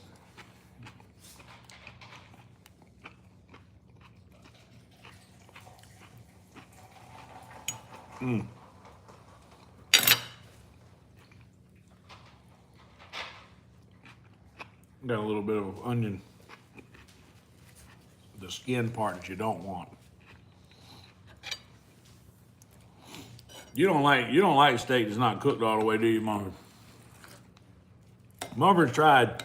Got a little bit of onion. The skin part that you don't want. You don't like steak that's not cooked all the way, do you, Mumford? Mumford tried.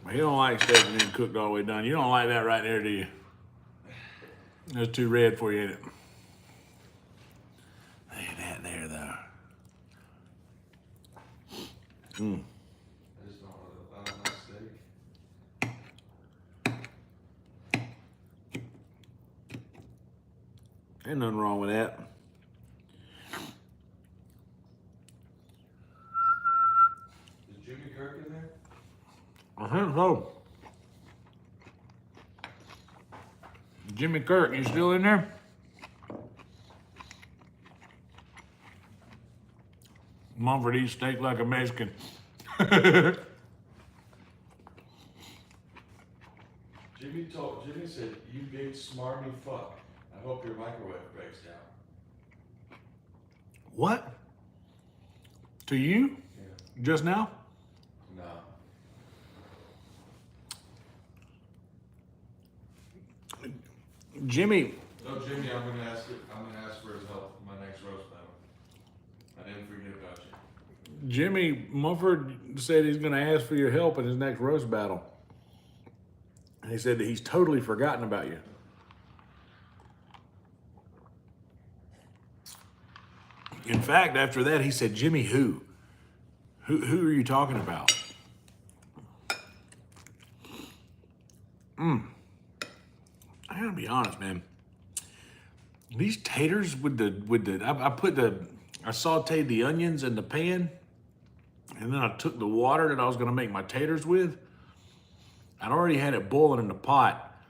But he don't like steak that ain't cooked all the way done. You don't like that right there, do you? That's too red for you, ain't it? Look at that there, though.
I just don't like steak.
Ain't nothing wrong with that.
Is Jimmy Kirk in there?
I think so. Jimmy Kirk, you still in there? Mumford eats steak like a Mexican.
Jimmy said, "You big smarmy fuck. I hope your microwave breaks down."
What? To you?
Yeah.
Just now?
No.
Jimmy,
No, Jimmy, I'm gonna ask for his help in my next roast battle. I didn't forget about you.
Jimmy Mumford said he's going to ask for your help in his next roast battle. And he said that he's totally forgotten about you. In fact, after that, he said, Jimmy, who? Who are you talking about? I gotta be honest, man. These taters I sauteed the onions in the pan, and then I took the water that I was gonna make my taters with. I'd already had it boiling in the pot,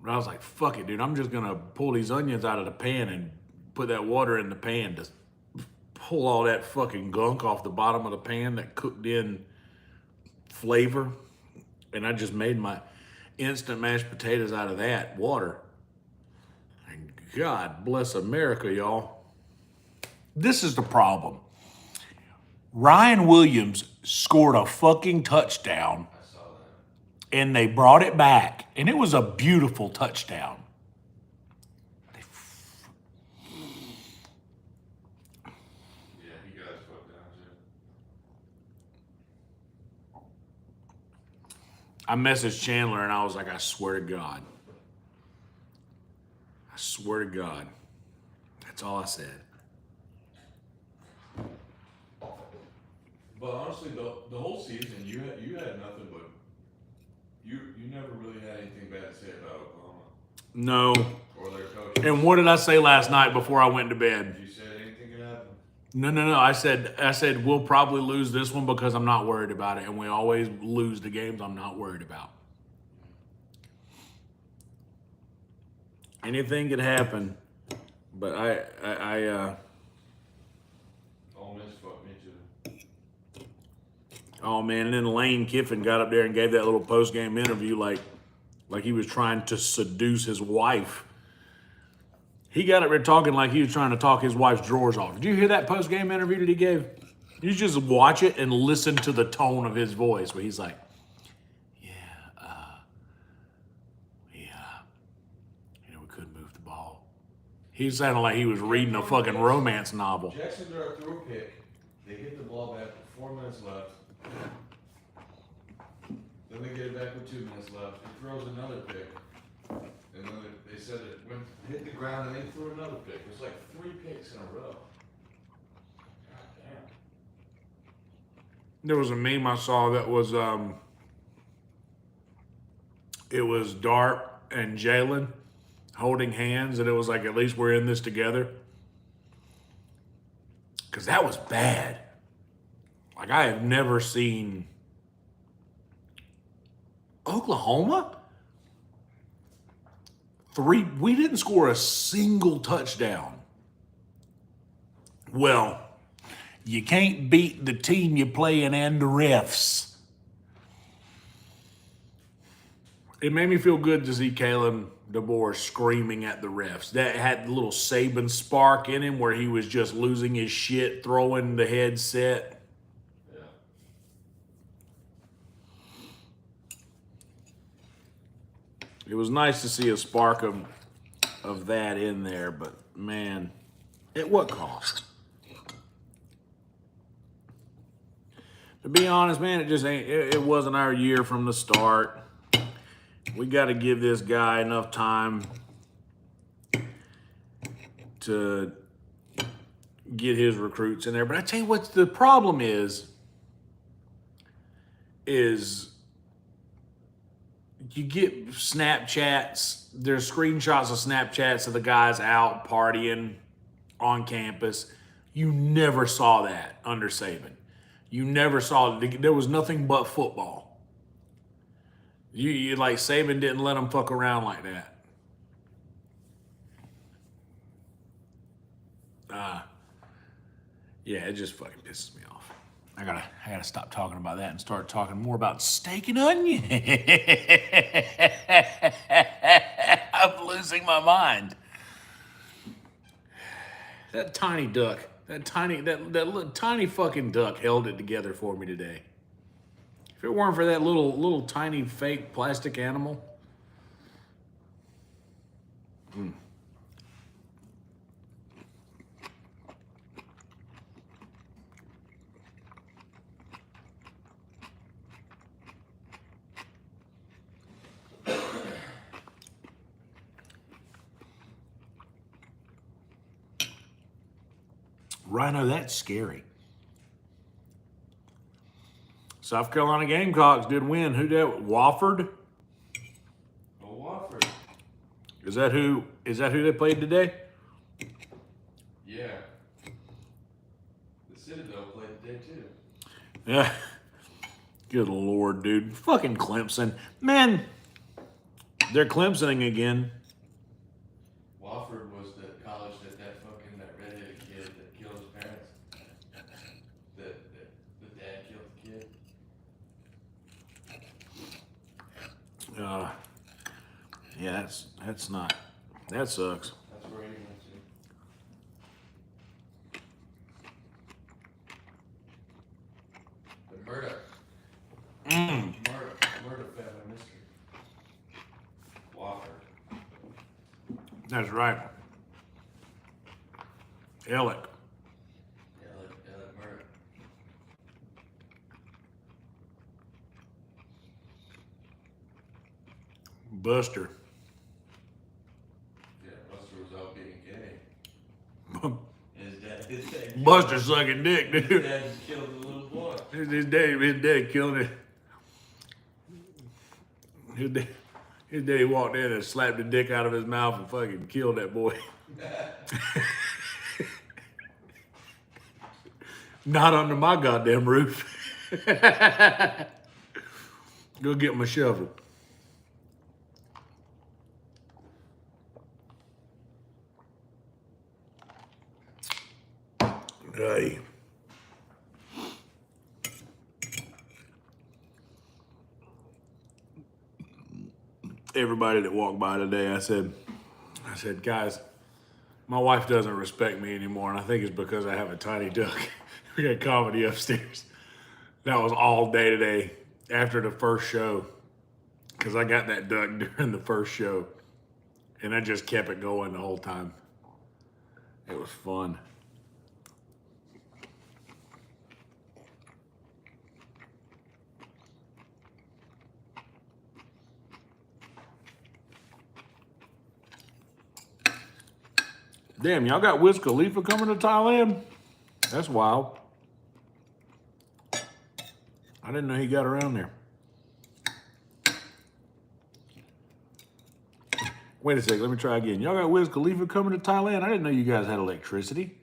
but I was like, fuck it, dude. I'm just gonna pull these onions out of the pan and put that water in the pan to pull all that fucking gunk off the bottom of the pan, that cooked in flavor. And I just made my instant mashed potatoes out of that water. And God bless America, y'all. This is the problem. Ryan Williams scored a fucking touchdown,
I saw that.
and they brought it back, and it was a beautiful touchdown.
Yeah, he got his foot down too.
I messaged Chandler and I was like, I swear to God. I swear to God. That's all I said.
But honestly, the whole season, you had nothing but you never really had anything bad to say about Oklahoma
No.
or their coaches.
And what did I say last night before I went to bed?
You said anything could happen.
No. I said we'll probably lose this one because I'm not worried about it, and we always lose the games I'm not worried about. Anything could happen, but I
Ole Miss fucked me too.
oh man, and then Lane Kiffin got up there and gave that little post-game interview like he was trying to seduce his wife. He got up there talking like he was trying to talk his wife's drawers off. Did you hear that post-game interview that he gave? You just watch it and listen to the tone of his voice where he's like, we couldn't move the ball. He sounded like he was reading a fucking romance novel.
Jackson Dart threw a pick. They get the ball back with 4 minutes left. Then they get it back with 2 minutes left. He throws another pick. And then they said it went hit the ground and they threw another pick. It was like 3 picks in a row. God damn.
There was a meme I saw that was it was Dart and Jalen holding hands, and it was like, at least we're in this together. Because that was bad. Like, I have never seen Oklahoma. We didn't score a single touchdown. Well, you can't beat the team you playing and the refs. It made me feel good to see Kalen DeBoer screaming at the refs. That had a little Saban spark in him where he was just losing his shit, throwing the headset.
Yeah.
It was nice to see a spark of that in there, but man, at what cost? To be honest, man, it just ain't. It wasn't our year from the start. We got to give this guy enough time to get his recruits in there. But I tell you what, the problem is you get Snapchats. There's screenshots of Snapchats of the guys out partying on campus. You never saw that under Saban. You never saw it. There was nothing but football. You like Saban didn't let them fuck around like that. Yeah, it just fucking pisses me off. I gotta stop talking about that and start talking more about steak and onion. I'm losing my mind. That tiny duck, that little tiny fucking duck held it together for me today. If it weren't for that little tiny fake plastic animal. Rhino, that's scary. South Carolina Gamecocks did win. Who did? Wofford?
Oh, Wofford.
Is that who they played today?
Yeah. The Citadel played today too.
Yeah. Good Lord, dude. Fucking Clemson. Man, they're Clemsoning again.
Wofford was the college that redheaded kid that killed his parents. The dad killed the kid.
Yeah, that's not. That sucks.
That's where he went to. The murder. Murder family mystery. Wofford.
That's right. Alec.
Alec murder.
Buster.
Yeah, Buster was out being gay. His dad
Buster sucking dick,
his
dude.
dad killed the little boy.
His dad killed it. His daddy walked in and slapped the dick out of his mouth and fucking killed that boy. Not under my goddamn roof. Go get my shovel. Hey. Everybody that walked by today, I said, guys, my wife doesn't respect me anymore, and I think it's because I have a tiny duck. We got comedy upstairs. That was all day today after the first show, because I got that duck during the first show, and I just kept it going the whole time. It was fun. Damn, y'all got Wiz Khalifa coming to Thailand? That's wild. I didn't know he got around there. Wait a second, let me try again. Y'all got Wiz Khalifa coming to Thailand? I didn't know you guys had electricity.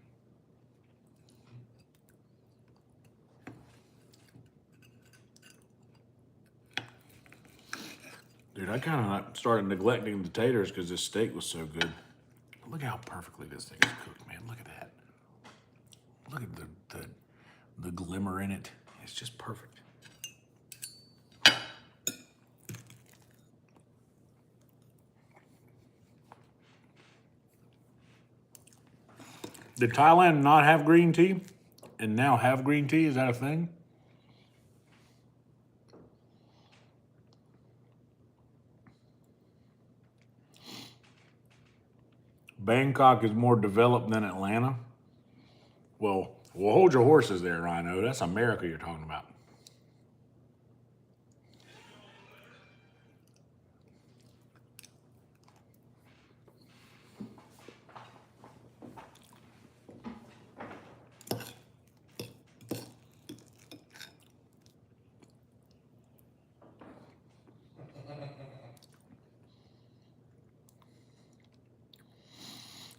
Dude, I kind of started neglecting the taters because this steak was so good. Look how perfectly this thing is cooked, man. Look at that. Look at the glimmer in it. It's just perfect. Did Thailand not have green tea and now have green tea? Is that a thing? Bangkok is more developed than Atlanta. Well, hold your horses there, Rhino. That's America you're talking about.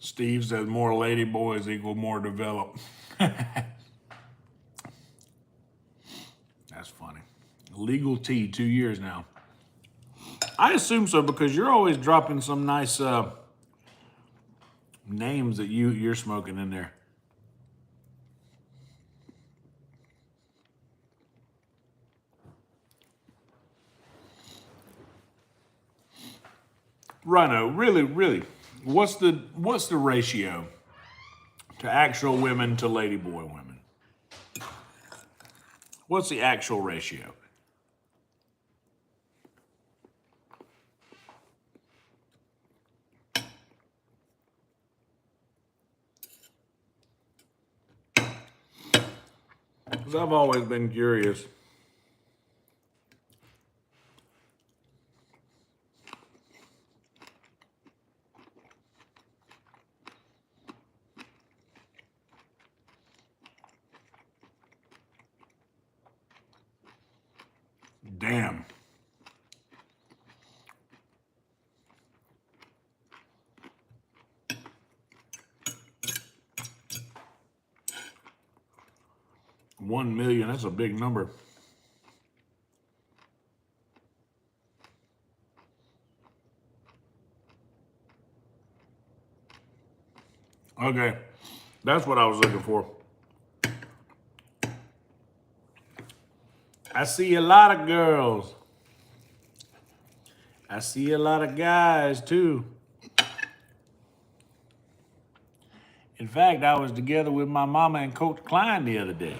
Steve says more lady boys equal more developed. That's funny. Legal tea, 2 years now. I assume so because you're always dropping some nice names that you're smoking in there. Rhino, really, what's the ratio to actual women to ladyboy women? What's the actual ratio? Because I've always been curious. Damn. $1 million, that's a big number. Okay, that's what I was looking for. I see a lot of girls. I see a lot of guys too. In fact, I was together with my mama and Coach Klein the other day.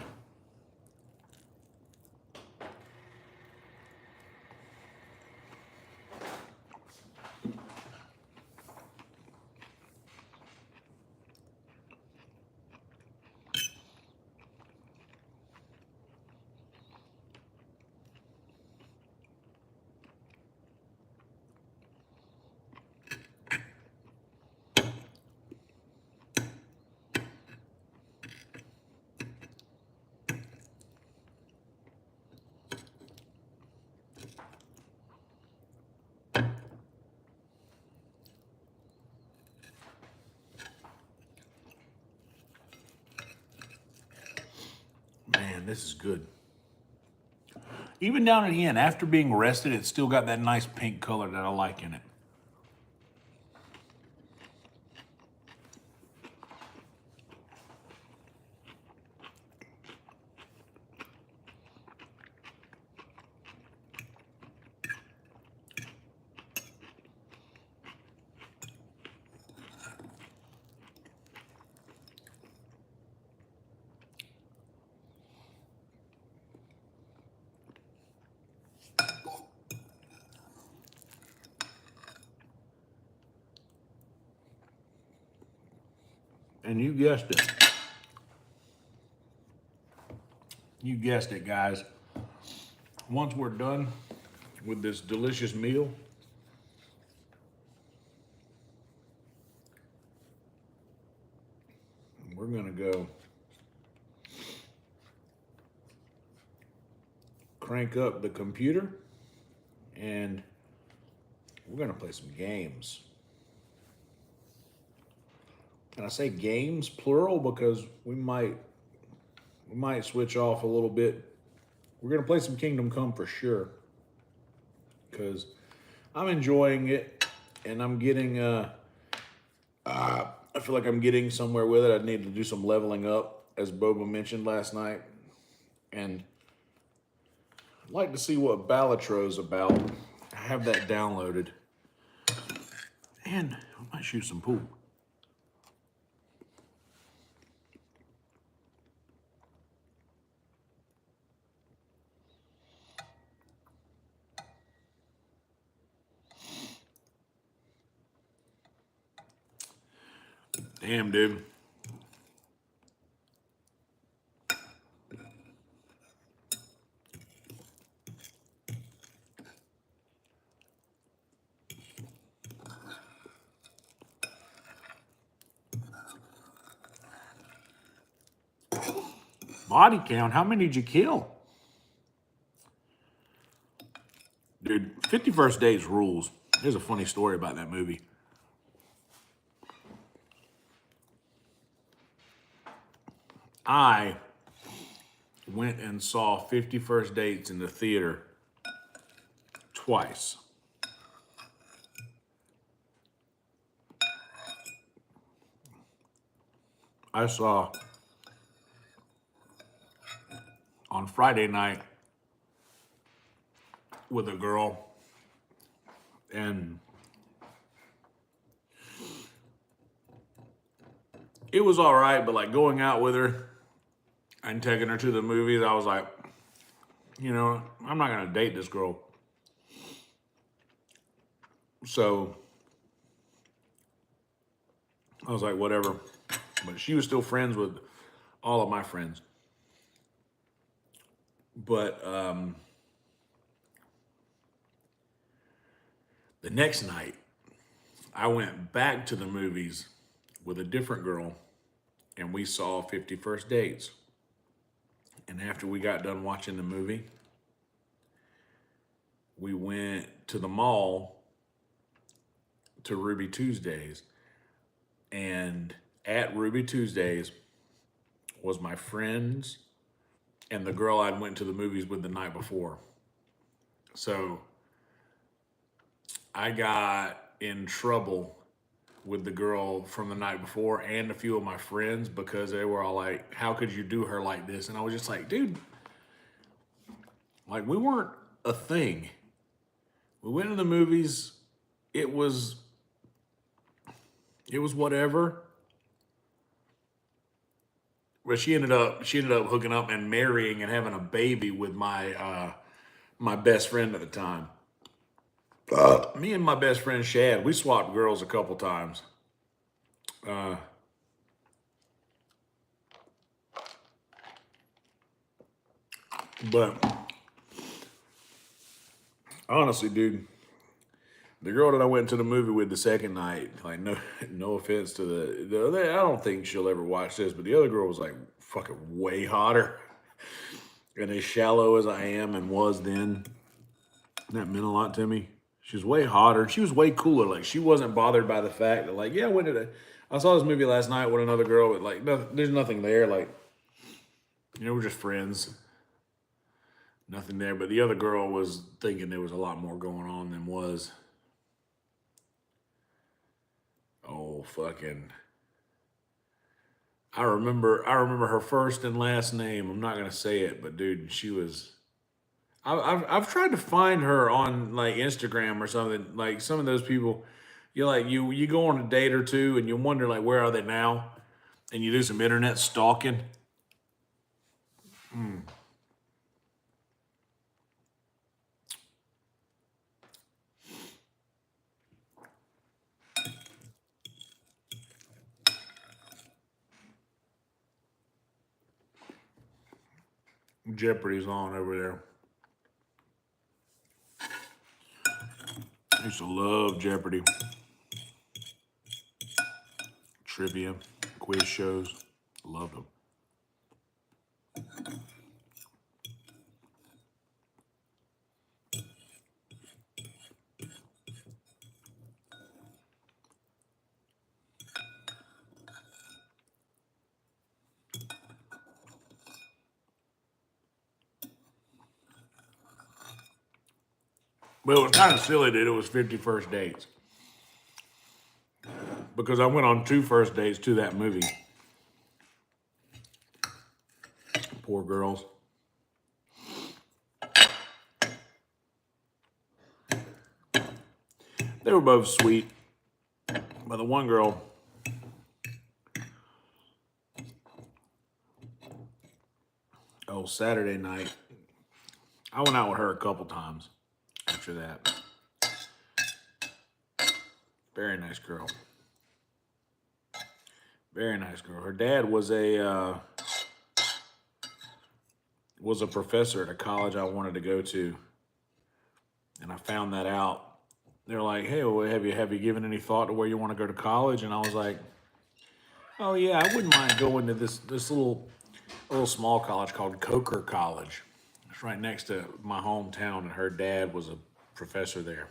this is good. Even down at the end, after being rested, it's still got that nice pink color that I like in it. And you guessed it. You guessed it, guys. Once we're done with this delicious meal, we're gonna go crank up the computer and we're gonna play some games. And I say games plural because we might switch off a little bit. We're gonna play some Kingdom Come for sure, because I'm enjoying it and I'm getting I feel like I'm getting somewhere with it. I need to do some leveling up, as Boba mentioned last night, and I'd like to see what Ballatro's about. I have that downloaded, and I might shoot some pool. Damn, dude. Body count, how many did you kill? Dude, 51st Dates rules. There's a funny story about that movie. I went and saw 51st Dates in the theater twice. I saw on Friday night with a girl, and it was all right, but like going out with her and taking her to the movies, I was like, you know, I'm not gonna date this girl. So I was like, whatever. But she was still friends with all of my friends. But the next night, I went back to the movies with a different girl, and we saw 51st Dates. And after we got done watching the movie, we went to the mall to Ruby Tuesdays. And at Ruby Tuesdays was my friends and the girl I went to the movies with the night before. So I got in trouble with the girl from the night before and a few of my friends because they were all like, how could you do her like this? And I was just like, dude, like, we weren't a thing. We went to the movies. It was whatever. But she ended up hooking up and marrying and having a baby with my my best friend at the time. Me and my best friend Shad, we swapped girls a couple times. But honestly, dude, the girl that I went to the movie with the second night, like, no offense to the other, I don't think she'll ever watch this, but the other girl was like fucking way hotter. And as shallow as I am and was then, that meant a lot to me. She was way hotter. She was way cooler. Like, she wasn't bothered by the fact that, like, yeah, I saw this movie last night with another girl, but like, there's nothing there. Like, you know, we're just friends. Nothing there, but the other girl was thinking there was a lot more going on than was. Oh, fucking. I remember her first and last name. I'm not gonna say it, but dude, she was. I've tried to find her on like Instagram or something. Like some of those people, you go on a date or two and you wonder like where are they now, and you do some internet stalking. Jeopardy's on over there. I used to love Jeopardy. Trivia, quiz shows. Loved them. But it was kind of silly that it was 51st dates. Because I went on 2 first dates to that movie. Poor girls. They were both sweet. But the one girl, Saturday night, I went out with her a couple times after that. Very nice girl. Very nice girl. Her dad was a professor at a college I wanted to go to, and I found that out. They're like, "Hey, well, have you given any thought to where you want to go to college?" And I was like, "Oh yeah, I wouldn't mind going to this little small college called Coker College. It's right next to my hometown, and her dad was a professor there."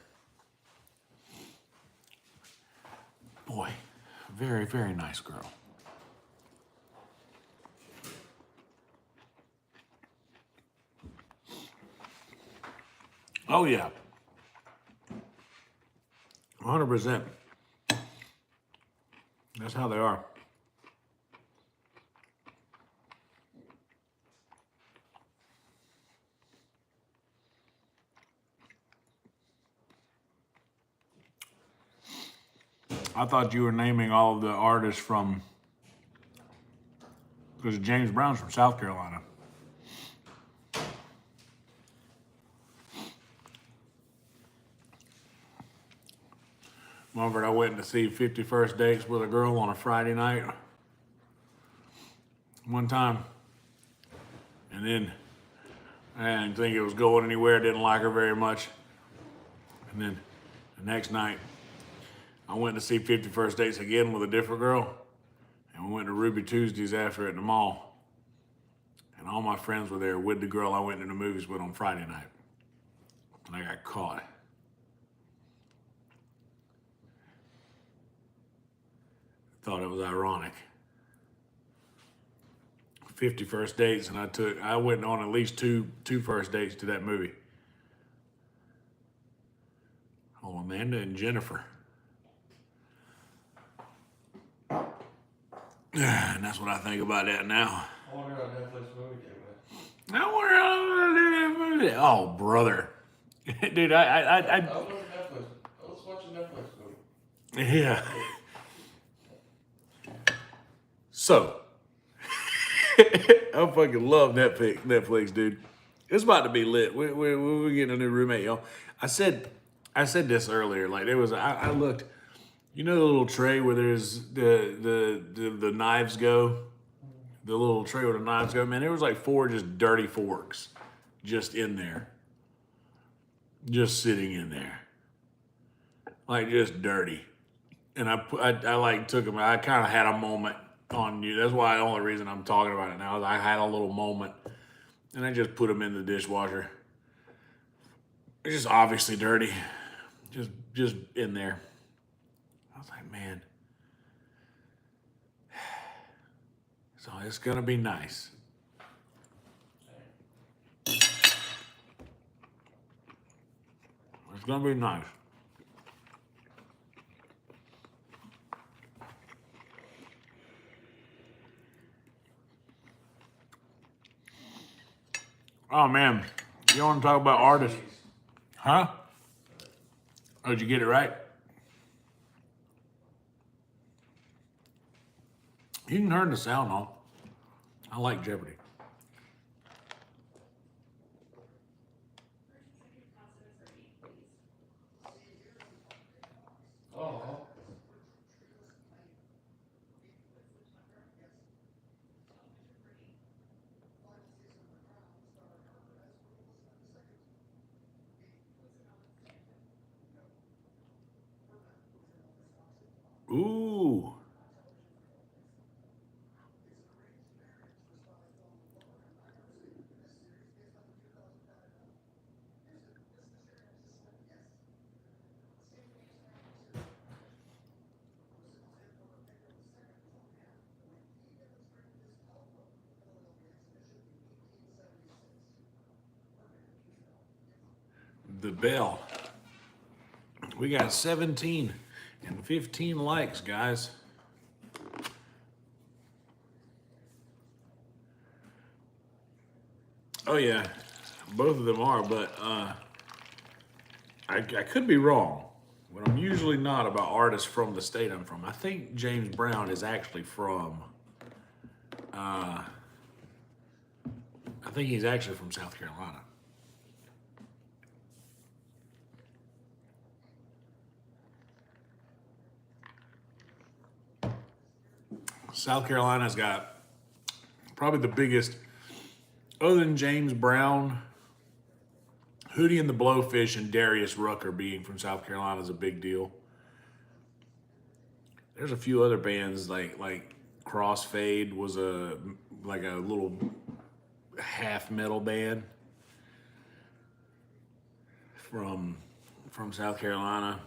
Boy, very, very nice girl. Oh yeah, 100%. That's how they are. I thought you were naming all of the artists from, because James Brown's from South Carolina. Mumford, I went to see 51st Dates with a girl on a Friday night one time. And then I didn't think it was going anywhere, didn't like her very much. And then the next night, I went to see 51st Dates again with a different girl. And we went to Ruby Tuesdays after it in the mall. And all my friends were there with the girl I went to the movies with on Friday night. And I got caught. Thought it was ironic. 51st Dates, and I went on at least two first dates to that movie. Oh, Amanda and Jennifer. And that's what I think about that now.
I wonder how Netflix movie came out.
I wonder how to do that movie. Oh, brother. Dude,
I was watching Netflix. Let's watch a Netflix movie.
Yeah. So, I fucking love Netflix, dude. It's about to be lit. We're getting a new roommate, y'all. I said this earlier. Like there was, I looked. You know the little tray where there's the knives go. The little tray where the knives go. Man, there was like 4 just dirty forks, just in there, just sitting in there, like just dirty. And I like took them. I kind of had a moment on you. That's why the only reason I'm talking about it now is I had a little moment, and I just put them in the dishwasher. They're just obviously dirty, just in there. I was like, man, so it's gonna be nice. It's gonna be nice. Oh man, you want to talk about artists? Huh? Oh, did you get it right? You can turn the sound on. I like Jeopardy.
Oh.
Ooh. The bell. We got 17 and 15 likes, guys. Oh yeah, both of them are, but I could be wrong, but I'm usually not about artists from the state I'm from. I think James Brown is actually from, I think he's actually from South Carolina. South Carolina's got probably the biggest, other than James Brown, Hootie and the Blowfish and Darius Rucker being from South Carolina is a big deal. There's a few other bands like Crossfade was a little half metal band from South Carolina.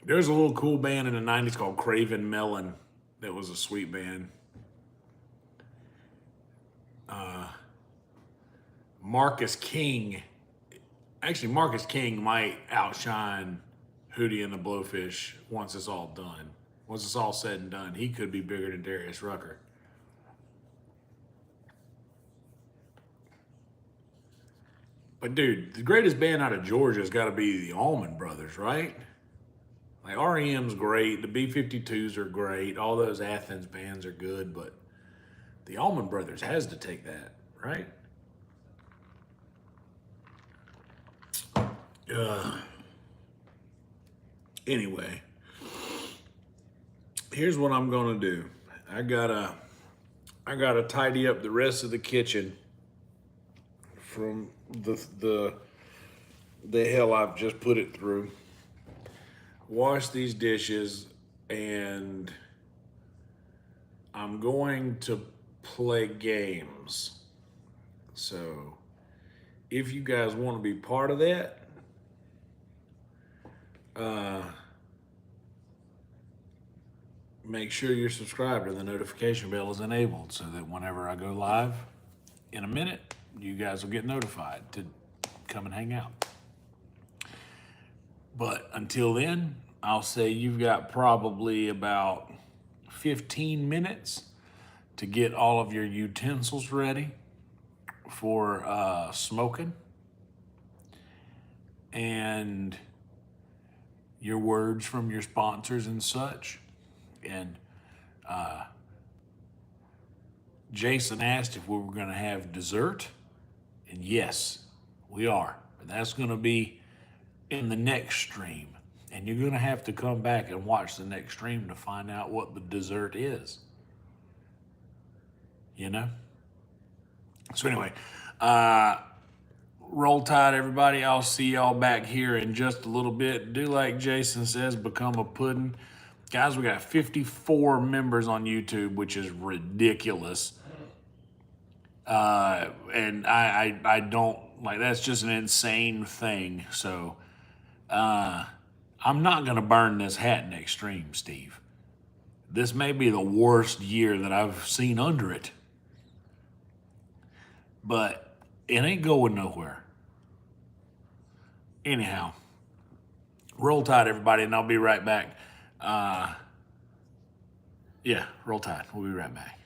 There's a little cool band in the 90s called Craven Melon that was a sweet band. Marcus King might outshine Hootie and the Blowfish once it's all done. Once it's all said and done, he could be bigger than Darius Rucker. But dude, the greatest band out of Georgia has got to be the Allman Brothers, right? Like REM's great, the B-52s are great, all those Athens bands are good, but the Allman Brothers has to take that, right? Anyway, here's what I'm gonna do. I gotta tidy up the rest of the kitchen from the hell I've just put it through. Wash these dishes, and I'm going to play games. So if you guys want to be part of that, make sure you're subscribed and the notification bell is enabled so that whenever I go live in a minute, you guys will get notified to come and hang out. But until then, I'll say you've got probably about 15 minutes to get all of your utensils ready for smoking, and your words from your sponsors and such. And Jason asked if we were going to have dessert, and yes, we are. But that's going to be in the next stream, and you're going to have to come back and watch the next stream to find out what the dessert is. You know? So anyway, roll tide, everybody. I'll see y'all back here in just a little bit. Do like Jason says, become a pudding. Guys, we got 54 members on YouTube, which is ridiculous. And I don't, like, that's just an insane thing. So I'm not going to burn this hat next stream, Steve. This may be the worst year that I've seen under it. But it ain't going nowhere. anyhow, roll tide, everybody, and I'll be right back. Yeah, roll tide. We'll be right back.